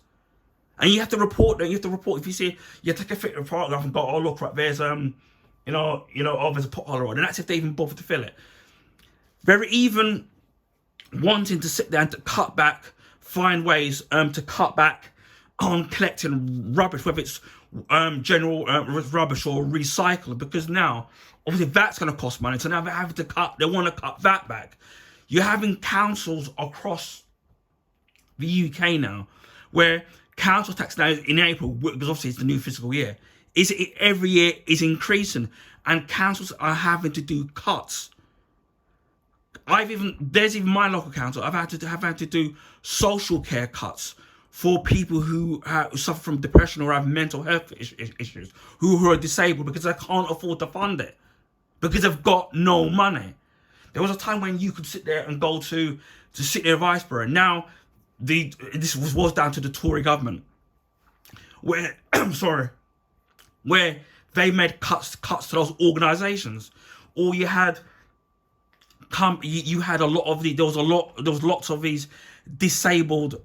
Speaker 1: And you have to report that. You have to report if you see, you take a photograph and go, oh look, right there's there's a pothole road, and that's if they even bother to fill it. They're even wanting to sit there and to cut back, find ways to cut back on collecting rubbish, whether it's general rubbish or recycling, because now obviously that's going to cost money. So now they want to cut that back. You're having councils across the UK now where council tax now in April, because obviously it's the new fiscal year, every year is increasing, and councils are having to do cuts. There's even my local council, I've had to do social care cuts for people who suffer from depression or have mental health issues, who are disabled, because they can't afford to fund it, because they've got no money. There was a time when you could sit there and go to sit near Viceborough. Now, this was down to the Tory government, where where they made cuts to those organisations. Or you had a lot of there was lots of these disabled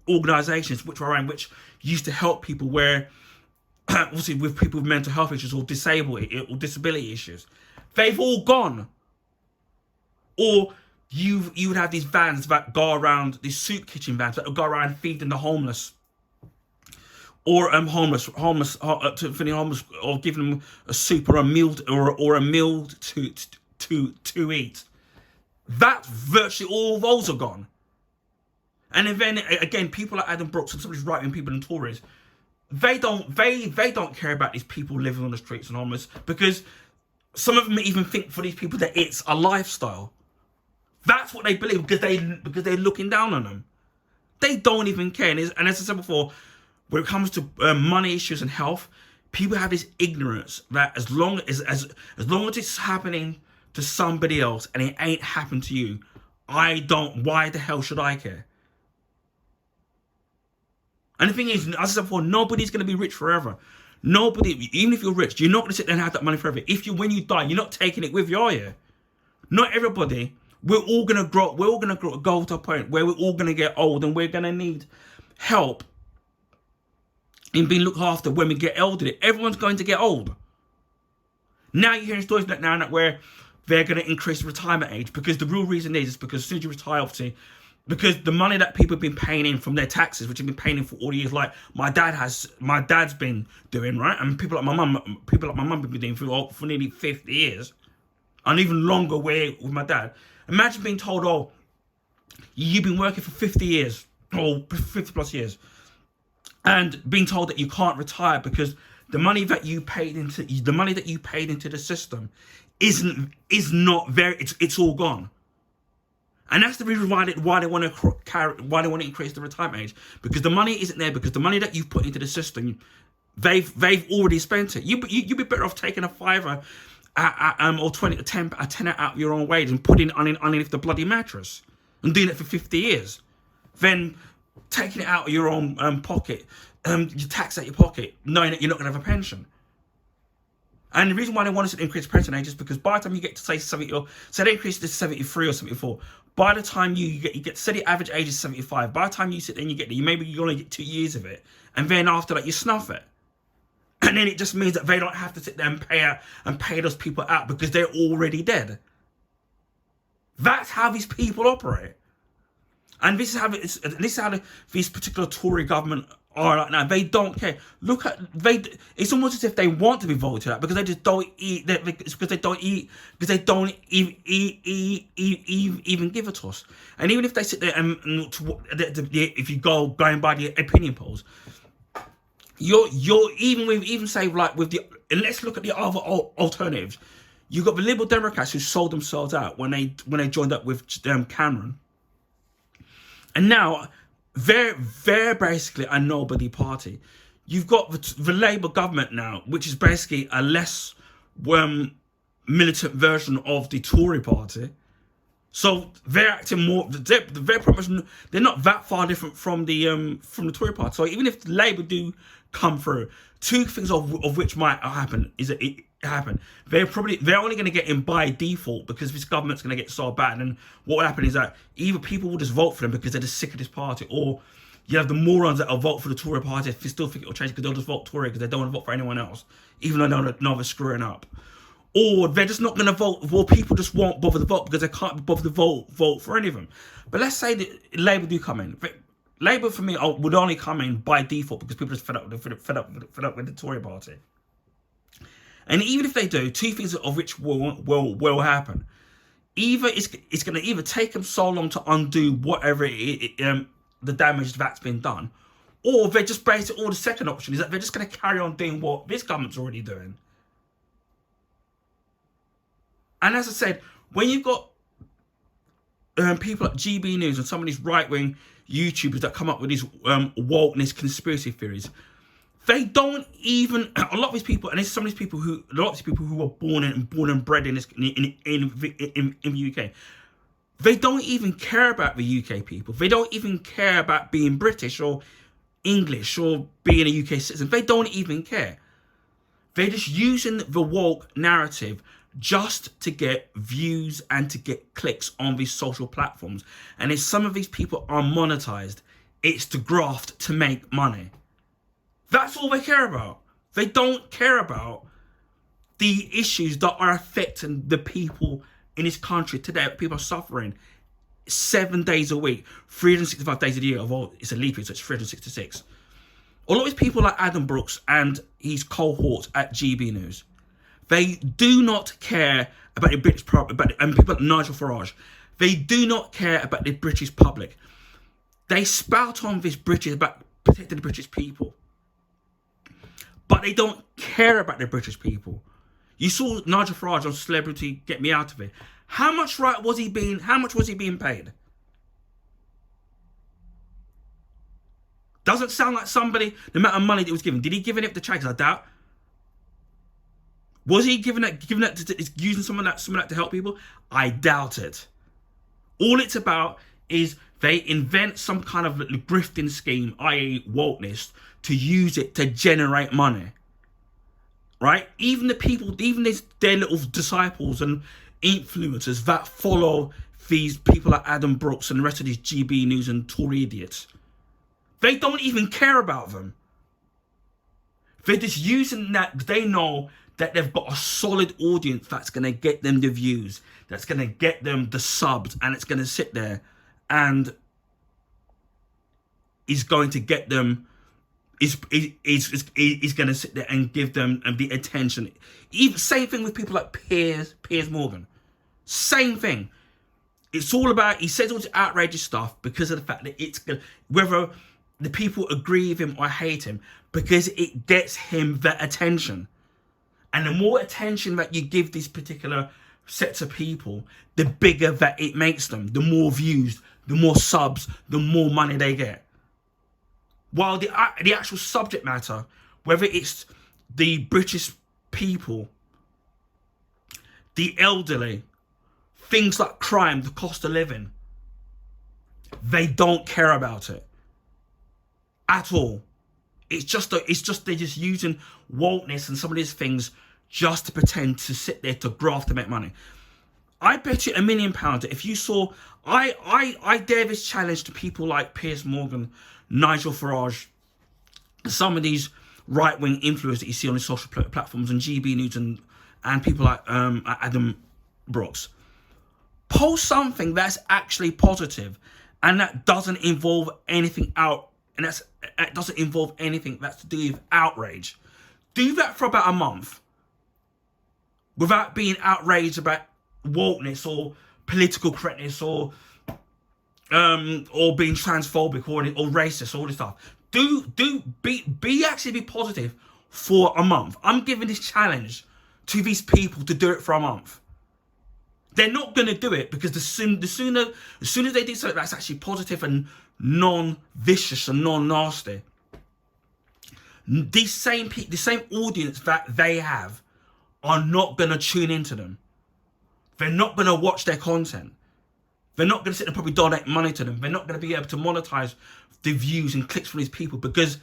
Speaker 1: organisations which used to help people where obviously with people with mental health issues or disability issues. They've all gone. Or you would have these vans that go around, these soup kitchen vans that would go around feeding the homeless, or homeless or giving them a soup or a meal to eat. That virtually all those are gone. And then again, people like Adam Brooks and some of these right-wing people and Tories, they don't care about these people living on the streets and homeless, because some of them even think for these people that it's a lifestyle. That's what they believe, because they're looking down on them. They don't even care. And as I said before, when it comes to money issues and health, people have this ignorance that as long as it's happening to somebody else and it ain't happened to you, why the hell should I care? And the thing is, as I said before, nobody's going to be rich forever. Nobody, even if you're rich, you're not going to sit there and have that money forever. When you die, you're not taking it with you, are you? Not everybody. We're all going to grow. We're all going to go to a point where we're all going to get old, and we're going to need help in being looked after when we get elderly. Everyone's going to get old. Now you're hearing stories like now where they're going to increase the retirement age, because the real reason is because as soon as you retire, obviously, because the money that people have been paying in from their taxes, which have been paying in for all the years, like my dad's been doing, right, and people like my mum have been doing for nearly 50 years, and even longer with my dad. Imagine being told, oh, you've been working for 50 years or 50 plus years, and being told that you can't retire because the money that you paid into the system it's all gone. And that's the reason why they want to increase the retirement age, because the money isn't there, because the money that you've put into the system, They've already spent it. You'd be better off taking a fiver or 20 a tenner out of your own wage and putting it underneath the bloody mattress and doing it for 50 years. Then taking it out of your own pocket, you tax out your pocket, knowing that you're not going to have a pension. And the reason why they want us to increase pension age is because by the time you get to say 70, or say they increase it to 73 or 74, by the time you get say the average age is 75, by the time you sit there and you get there, maybe you only get 2 years of it, and then after that you snuff it. And then it just means that they don't have to sit there and pay those people out because they're already dead. That's how these people operate. And this is how these particular Tory government are right now. They don't care. It's almost as if they want to be voted out because they just don't eat. It's because they don't eat. Because they don't even give a toss. And even if they sit there and if you going by the opinion polls, you're even say like with the. And let's look at the other alternatives. You've got the Liberal Democrats who sold themselves out when they joined up with Cameron. And now, they're basically a nobody party. You've got the Labour government now, which is basically a less militant version of the Tory party. So they're acting more. They're pretty much, they're not that far different from the Tory party. So even if Labour do come through, two things of which might happen is that it happen. They're only going to get in by default because this government's going to get so bad. And what will happen is that either people will just vote for them because they're just sick of this party, or you have the morons that will vote for the Tory party if they still think it'll change because they'll just vote Tory because they don't want to vote for anyone else, even though they know they're screwing up. Or they're just not going to vote. Well, people just won't bother to vote because they can't be bothered to vote for any of them. But let's say that Labour do come in. Labour for me would only come in by default because people are just fed up with the Tory party. And even if they do, two things of which will happen. Either it's going to either take them so long to undo whatever the damage that's been done, or they're just basically, or the second option is that they're just going to carry on doing what this government's already doing. And as I said, when you've got people like GB News and some of these right-wing YouTubers that come up with these wokeness conspiracy theories, they don't even, a lot of these people, and there's some of these people who were born and bred in the UK, they don't even care about the UK people. They don't even care about being British or English or being a UK citizen. They don't even care. They're just using the woke narrative just to get views and to get clicks on these social platforms. And if some of these people are monetized, it's to graft to make money. That's all they care about. They don't care about the issues that are affecting the people in this country today. People are suffering 7 days a week, 365 days a year. Although it's a leap year, so it's 366. A lot of these people like Adam Brooks and his cohort at GB News, they do not care about the British public, and people like Nigel Farage, they do not care about the British public. They spout on this about protecting the British people, but they don't care about the British people. You saw Nigel Farage on Celebrity Get Me Out of It. How much was he being paid? Doesn't sound like somebody, the amount of money that was given. Did he give it to charities? I doubt. Was he giving that using some of that to help people? I doubt it. All it's about is they invent some kind of grifting scheme, i.e. wokeness, to use it to generate money. Right? Even the people, their little disciples and influencers that follow these people like Adam Brooks and the rest of these GB News and Tory idiots, they don't even care about them. They're just using that. They know that they've got a solid audience that's going to get them the views, that's going to get them the subs, and it's going to sit there and is going to get them, is going to sit there and give them the attention. Even same thing with people like Piers Morgan. Same thing. It's all about, he says all this outrageous stuff because of the fact that it's going, whether the people agree with him or hate him, because it gets him the attention. And the more attention that you give these particular sets of people, the bigger that it makes them. The more views, the more subs, the more money they get. While the actual subject matter, whether it's the British people, the elderly, things like crime, the cost of living, they don't care about it at all. It's just they're just using wokeness and some of these things just to pretend to sit there to graft to make money. I bet you £1 million that if you saw, I dare this challenge to people like Piers Morgan, Nigel Farage, some of these right-wing influencers that you see on the social platforms, and GB News and people like Adam Brooks. Post something that's actually positive and that doesn't involve anything that doesn't involve anything that's to do with outrage. Do that for about a month without being outraged about wokeness or political correctness or being transphobic or racist, all this stuff. Be positive for a month. I'm giving this challenge to these people to do it for a month. They're not going to do it because as soon as they do something that's actually positive and non-vicious and non-nasty, the same audience that they have are not going to tune into them. They're not going to watch their content. They're not going to sit and probably donate money to them. They're not going to be able to monetize the views and clicks from these people because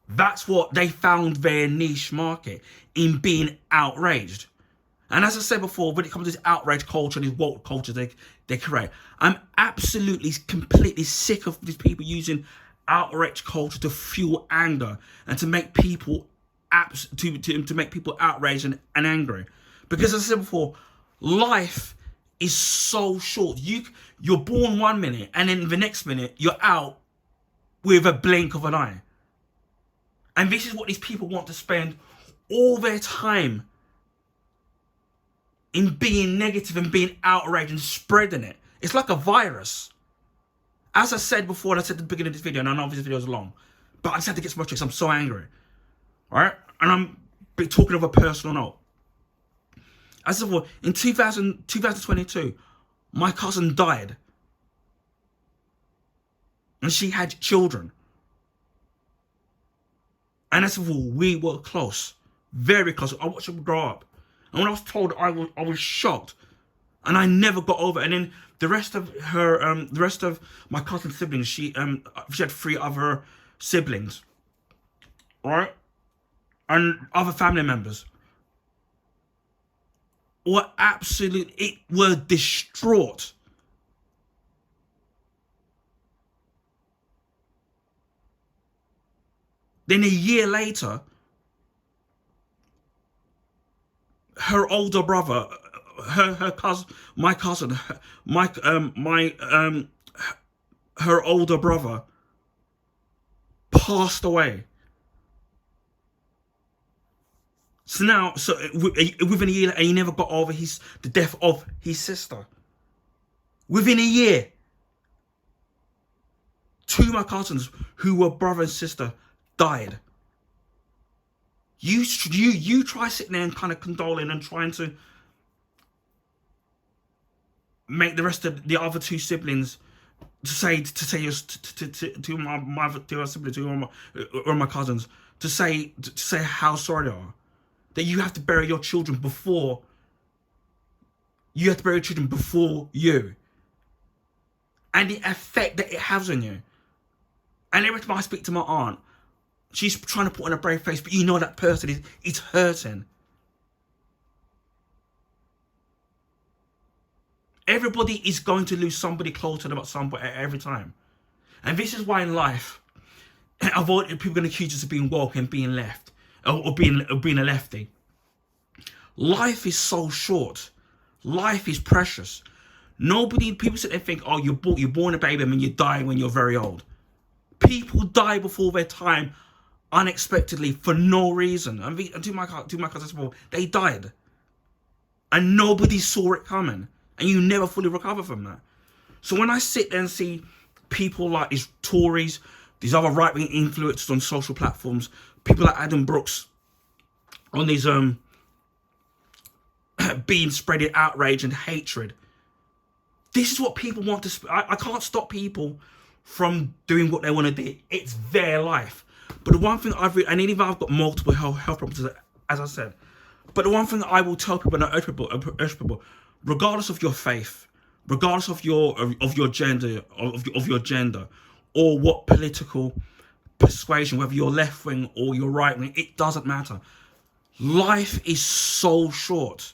Speaker 1: that's what they found their niche market in, being outraged. And as I said before, when it comes to this outrage culture, this woke culture they create, I'm absolutely, completely sick of these people using outrage culture to fuel anger and to make people to make people outraged and angry. Because as I said before, life is so short. You're born 1 minute and then the next minute you're out with a blink of an eye. And this is what these people want to spend all their time in, being negative and being outraged and spreading it. It's like a virus. As I said before, and I said at the beginning of this video, and I know this video is long, but I just had to get some because I'm so angry. Alright? And I'm talking of a personal note. As I said before, in 2022, my cousin died. And she had children. And as I said before, we were close. Very close. I watched her grow up. And when I was told, I was shocked, and I never got over it. And then the rest of my cousin's siblings, she had 3 other siblings, right, and other family members were distraught. Then a year later, her older brother, her older brother passed away. So within a year, and he never got over the death of his sister. Within a year, 2 of my cousins, who were brother and sister, died. You try sitting there and kind of condoling and trying to make the rest of the other 2 siblings to my siblings, or my cousins, to say how sorry they are, that you have to bury your children before you, and the effect that it has on you. And every time I speak to my aunt, she's trying to put on a brave face, but you know that person is hurting. Everybody is going to lose somebody close to them at some point every time. And this is why in life, people are going to accuse us of being woke and being left, or being a lefty. Life is so short. Life is precious. People sit there and think, oh, you're born a baby and then you die when you're very old. People die before their time unexpectedly for no reason. And to my cousins, they died. And nobody saw it coming. And you never fully recover from that. So when I sit there and see people like these Tories, these other right-wing influencers on social platforms, people like Adam Brooks on these being spreading outrage and hatred, this is what people want to. I can't stop people from doing what they want to do. It's their life. But the one thing and even I've got multiple health problems, as I said. But the one thing that I will tell people and urge people, regardless of your faith, regardless of your gender, of your gender, or what political persuasion, whether you're left wing or you're right wing, it doesn't matter. Life is so short.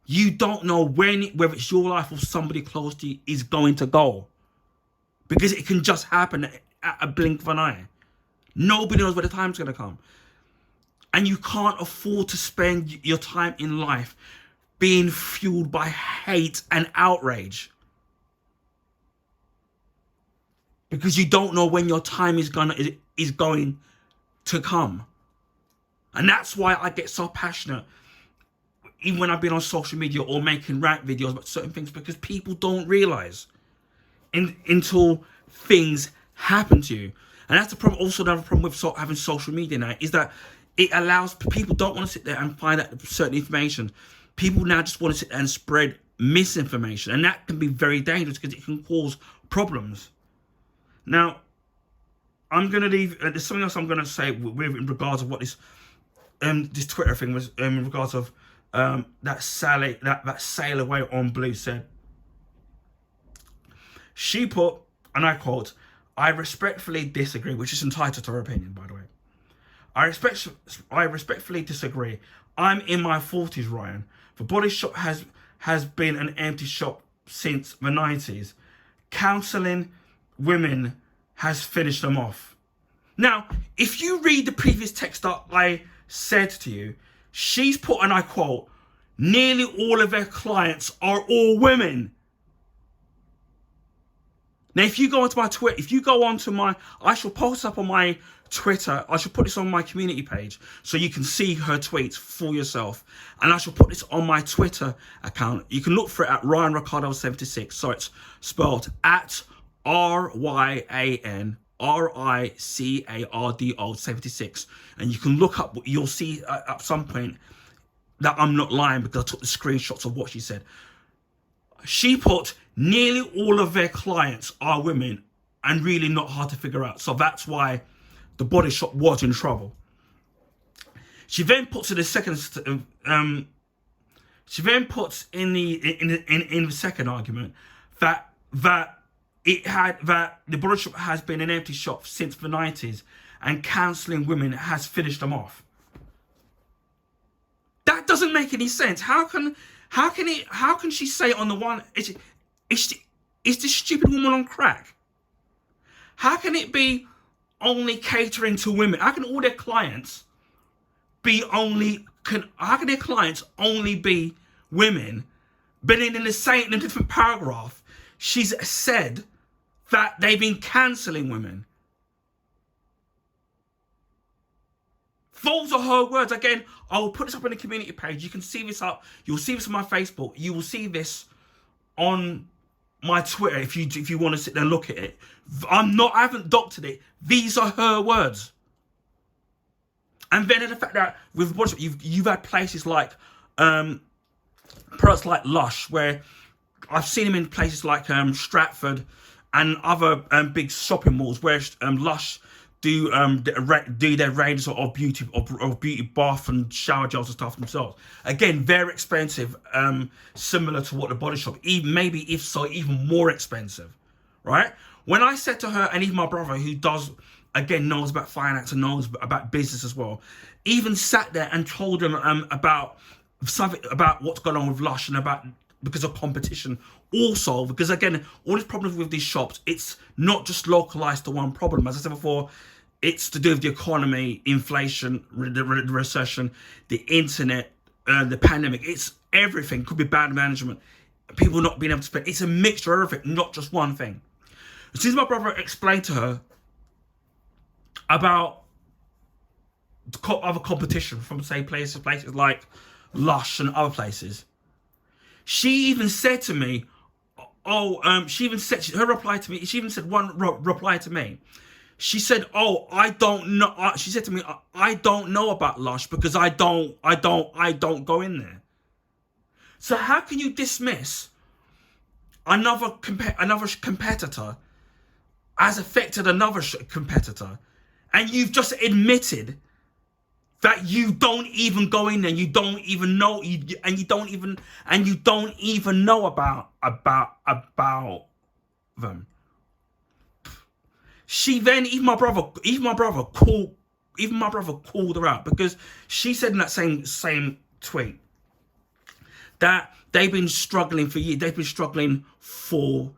Speaker 1: You don't know whether it's your life or somebody close to you is going to go, because it can just happen at a blink of an eye. Nobody knows where the time's going to come. And you can't afford to spend your time in life being fueled by hate and outrage, because you don't know when your time is going to come. And that's why I get so passionate, even when I've been on social media or making rant videos about certain things, because people don't realize until things happen to you. And that's the problem. Also, another problem with having social media now is that it allows people don't want to sit there and find out certain information. People now just want to sit there and spread misinformation, and that can be very dangerous because it can cause problems. Now, I'm going to leave. There's something else I'm going to say in regards of what this Twitter thing was, in regards of that sail away on Blue said. She put, and I quote, "I respectfully disagree," which is entitled to her opinion, by the way. I respectfully disagree. I'm in my 40s, Ryan. The Body Shop has been an empty shop since the 90s. Counselling women has finished them off. Now, if you read the previous text that I said to you, she's put, and I quote, "Nearly all of their clients are all women." Now, if you go onto my Twitter, I shall post up on my Twitter. I shall put this on my community page so you can see her tweets for yourself. And I shall put this on my Twitter account. You can look for it at Ryan Ricardo 76. So it's spelled at RyanRicardo 76. And you can look up, you'll see at some point that I'm not lying, because I took the screenshots of what she said. She put, "Nearly all of their clients are women," and really not hard to figure out. So that's why the Body Shop was in trouble. She then puts in the second. She then puts in the second argument that the Body Shop has been an empty shop since the 90s, and counselling women has finished them off. That doesn't make any sense. How can she say on the one? Is this stupid woman on crack? How can it be only catering to women? How can all their clients how can their clients only be women? But in a different paragraph, she's said that they've been cancelling women. Those are her words. Again, I will put this up on the community page. You can see this up. You'll see this on my Facebook. You will see this on my Twitter if you want to sit there and look at it. I haven't doctored it. These are her words. And then the fact that with what you've had places like products like Lush, where I've seen them in places like Stratford and other big shopping malls where Lush do their range of beauty bath and shower gels and stuff themselves. Again, very expensive, similar to what the Body Shop, even more expensive, right? When I said to her, and even my brother, who knows about finance and knows about business as well, even sat there and told him about something about what's going on with Lush and because of competition. Also, because again, all these problems with these shops, it's not just localized to one problem. As I said before, it's to do with the economy, inflation, the recession, the internet, the pandemic. It's everything. Could be bad management, people not being able to spend. It's a mixture of everything, not just one thing. As soon as my brother explained to her about other competition from, say, places like Lush and other places, she even said to me, her reply to me, she even said one reply to me. She said, I don't know. She said to me, I don't know about Lush because I don't go in there. So how can you dismiss another competitor has affected another competitor, And you've just admitted that you don't even go in there, you don't even know, and you don't even know about them. She then, even my brother called her out, because she said in that same tweet that they've been struggling for years. They've been struggling for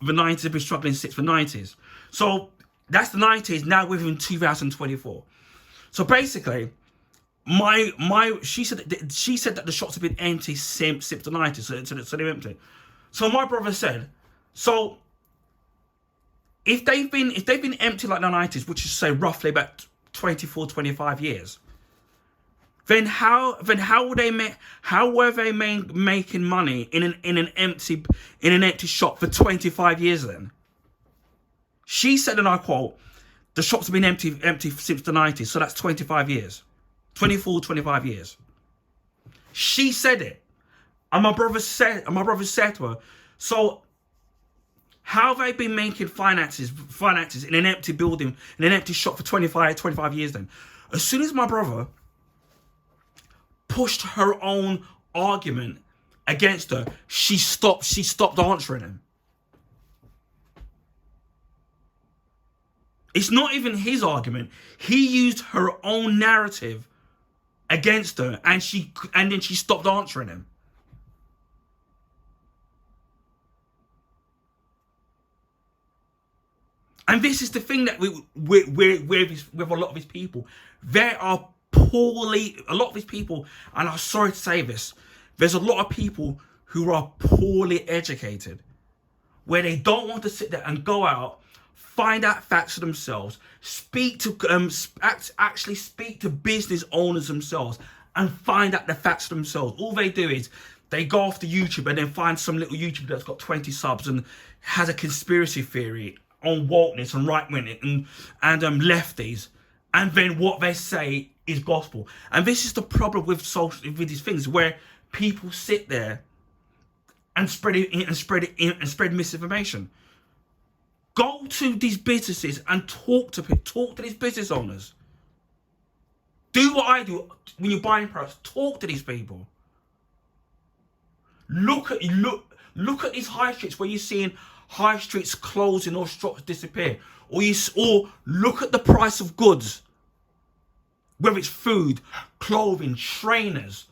Speaker 1: the 90s. They've been struggling since the 90s. So that's the 90s. Now we're in 2024. So basically, she said that the shops have been empty since the 90s. So they're empty. So my brother said, so if they've been empty like the 90s, which is say roughly about 24, 25 years, then how were they making money in an empty shop for 25 years then? She said, and I quote, the shops have been empty since the 90s, so that's 25 years. 24, 25 years. She said it. And my brother said to her, so how have they been making finances in an empty building, in an empty shop for 25 years then? As soon as my brother pushed her own argument against her, she stopped answering him. It's not even his argument. He used her own narrative against her, and then she stopped answering him. And this is the thing that with a lot of these people, there are a lot of these people, and I'm sorry to say this, there's a lot of people who are poorly educated, where they don't want to sit there and go out, find out facts for themselves, actually speak to business owners themselves, and find out the facts for themselves. All they do is they go off to YouTube and then find some little YouTuber that's got 20 subs and has a conspiracy theory on wokeness and right-wing and lefties, and then what they say is gospel. And this is the problem with these things, where people sit there and spread misinformation. Go to these businesses and talk to these business owners. Do what I do when you're buying products. Talk to these people. Look at these high streets where you're seeing high streets closing or shops disappear, or look at the price of goods, whether it's food, clothing, trainers,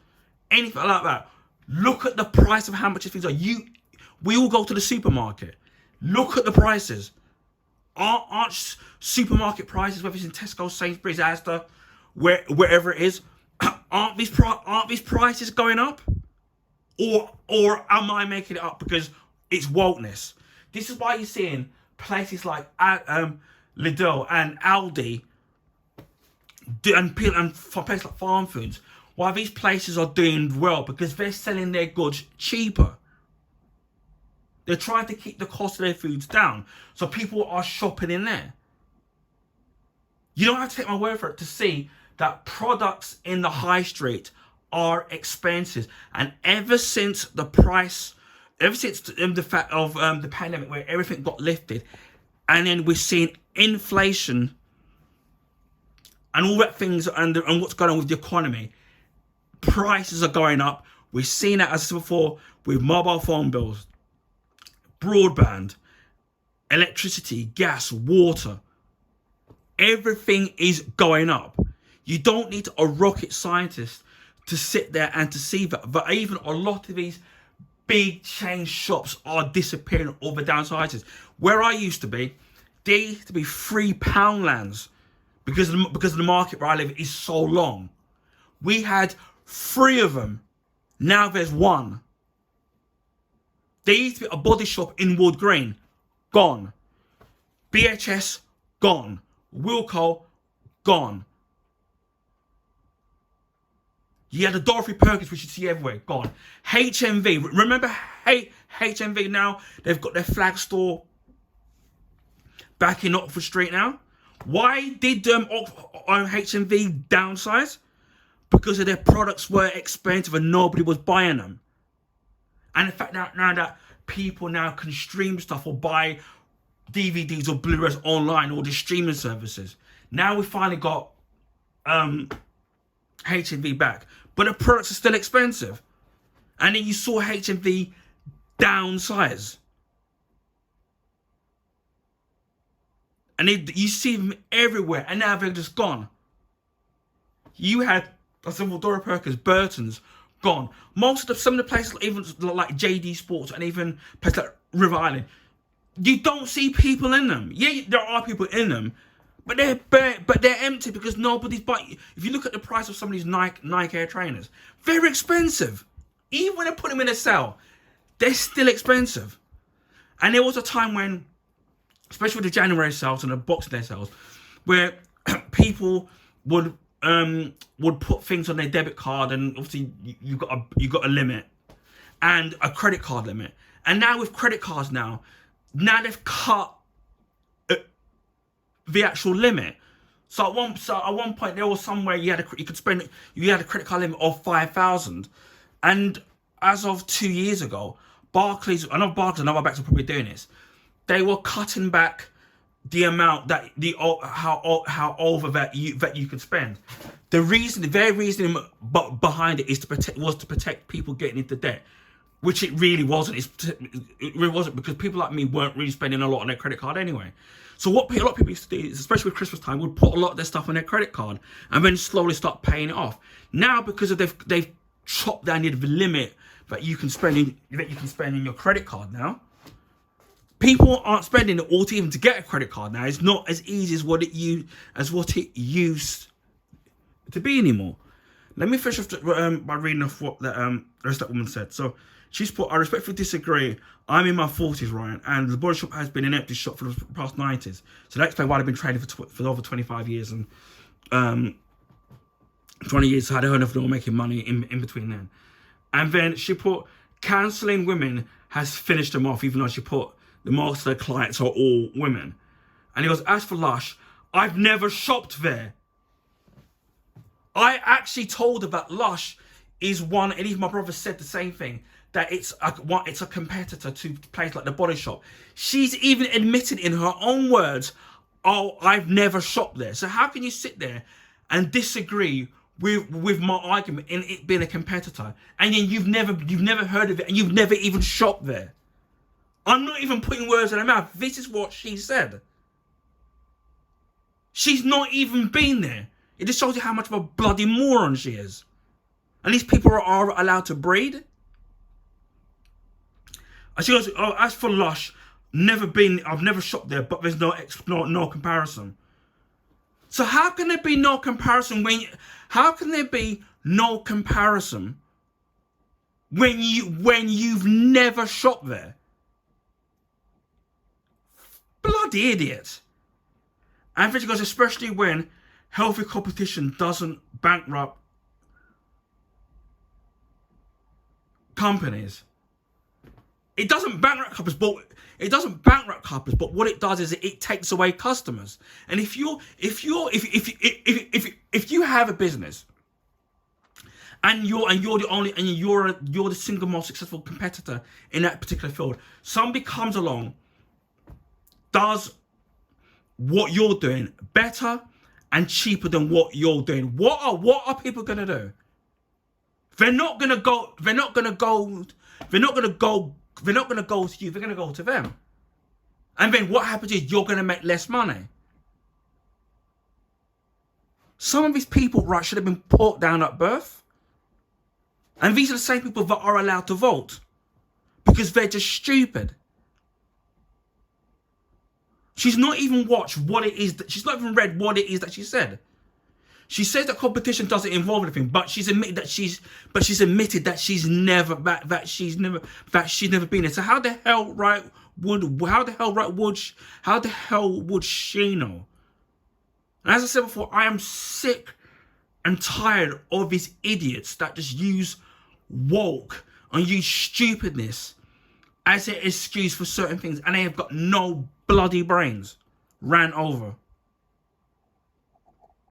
Speaker 1: anything like that. Look at the price of how much things are. We all go to the supermarket. Look at the prices. Aren't supermarket prices, whether it's in Tesco, Sainsbury's, Asda, wherever it is, aren't these prices going up? Or am I making it up because it's wokeness? This is why you're seeing places like Lidl and Aldi and places like Farm Foods, why these places are doing well, because they're selling their goods cheaper. They're trying to keep the cost of their foods down, so people are shopping in there. You don't have to take my word for it to see that products in the high street are expensive. And ever since the fact of the pandemic, where everything got lifted, and then we're seeing inflation and all that things, and what's going on with the economy, prices are going up. We've seen that, as before, with mobile phone bills, broadband, electricity, gas, water. Everything is going up. You don't need a rocket scientist to sit there and to see that. But even a lot of these big chain shops are disappearing, or the downsizes. Where I used to be, there used to be £3 lands, because of the market where I live is so long. We had 3 of them. Now there's 1. There used to be a body shop in Wood Green. Gone. BHS, gone. Wilco, gone. You had the Dorothy Perkins, which you see everywhere, gone. HMV, remember HMV now? They've got their flag store back in Oxford Street now. Why did HMV downsize? Because their products were expensive and nobody was buying them. And in fact, now that people now can stream stuff or buy DVDs or Blu-rays online, or the streaming services, Now we finally got HMV back, but the products are still expensive. And then you saw HMV downsize. And you see them everywhere, and now they're just gone. You had Dora Perkins, Burton's gone. Some of the places, even like JD Sports and even places like River Island, you don't see people in them. Yeah, there are people in them, but they're empty because nobody's buying. If you look at the price of some of these Nike Air trainers, they're expensive. Even when they put them in a sale, they're still expensive. And there was a time when, especially with the January sales and the Boxing Day sales, where people would put things on their debit card, and obviously you got a limit and a credit card limit. And now with credit cards, now they've cut the actual limit. So at one point there was somewhere you had a credit card limit of 5,000, and as of 2 years ago, Barclays and other banks are probably doing this. They were cutting back the amount that how over that you can spend. The very reason behind it is to protect people getting into debt, which it really wasn't. It really wasn't, because people like me weren't really spending a lot on their credit card anyway. So what a lot of people used to do, especially with Christmas time, would put a lot of their stuff on their credit card and then slowly start paying it off. Now, because they've chopped down the limit that you can spend in your credit card now, people aren't spending it all to even to get a credit card now. It's not as easy as what it used to be anymore. Let me finish off by reading off what the rest of that woman said. So she's put, I respectfully disagree. I'm in my 40s, Ryan, and the body shop has been an empty shop for the past 90s. So that explains why they've been trading for over 25 years and 20 years. So I don't know if they're making money in between then. And then she put, cancelling women has finished them off, even though she put, the most of their clients are all women. And he goes, as for Lush, I've never shopped there. I actually told her that Lush is one, and even my brother said the same thing, that it's a competitor to places like the Body Shop. She's even admitted in her own words, oh, I've never shopped there. So how can you sit there and disagree with my argument in it being a competitor, and then you've never heard of it, and you've never even shopped there? I'm not even putting words in her mouth. This is what she said. She's not even been there. It just shows you how much of a bloody moron she is. And these people are allowed to breed. And she goes, oh, as for Lush, I've never shopped there, but there's no comparison. So how can there be no comparison when you've never shopped there? Bloody idiot. And then she goes, especially when healthy competition doesn't bankrupt companies. It doesn't bankrupt companies, but what it does is it takes away customers. And if you have a business and you're the single most successful competitor in that particular field, somebody comes along, does what you're doing better and cheaper than what you're doing, what are people gonna do? They're not gonna go to you, they're gonna go to them. And then what happens is you're gonna make less money. Some of these people, right, should have been put down at birth. And these are the same people that are allowed to vote because they're just stupid. She's not even watched what it is. She's not even read what it is that she said. She says that competition doesn't involve anything, but she's admitted that she's never been there. So how the hell would she know? And as I said before, I am sick and tired of these idiots that just use woke and use stupidness as an excuse for certain things, and they have got no bloody brains. Rant over.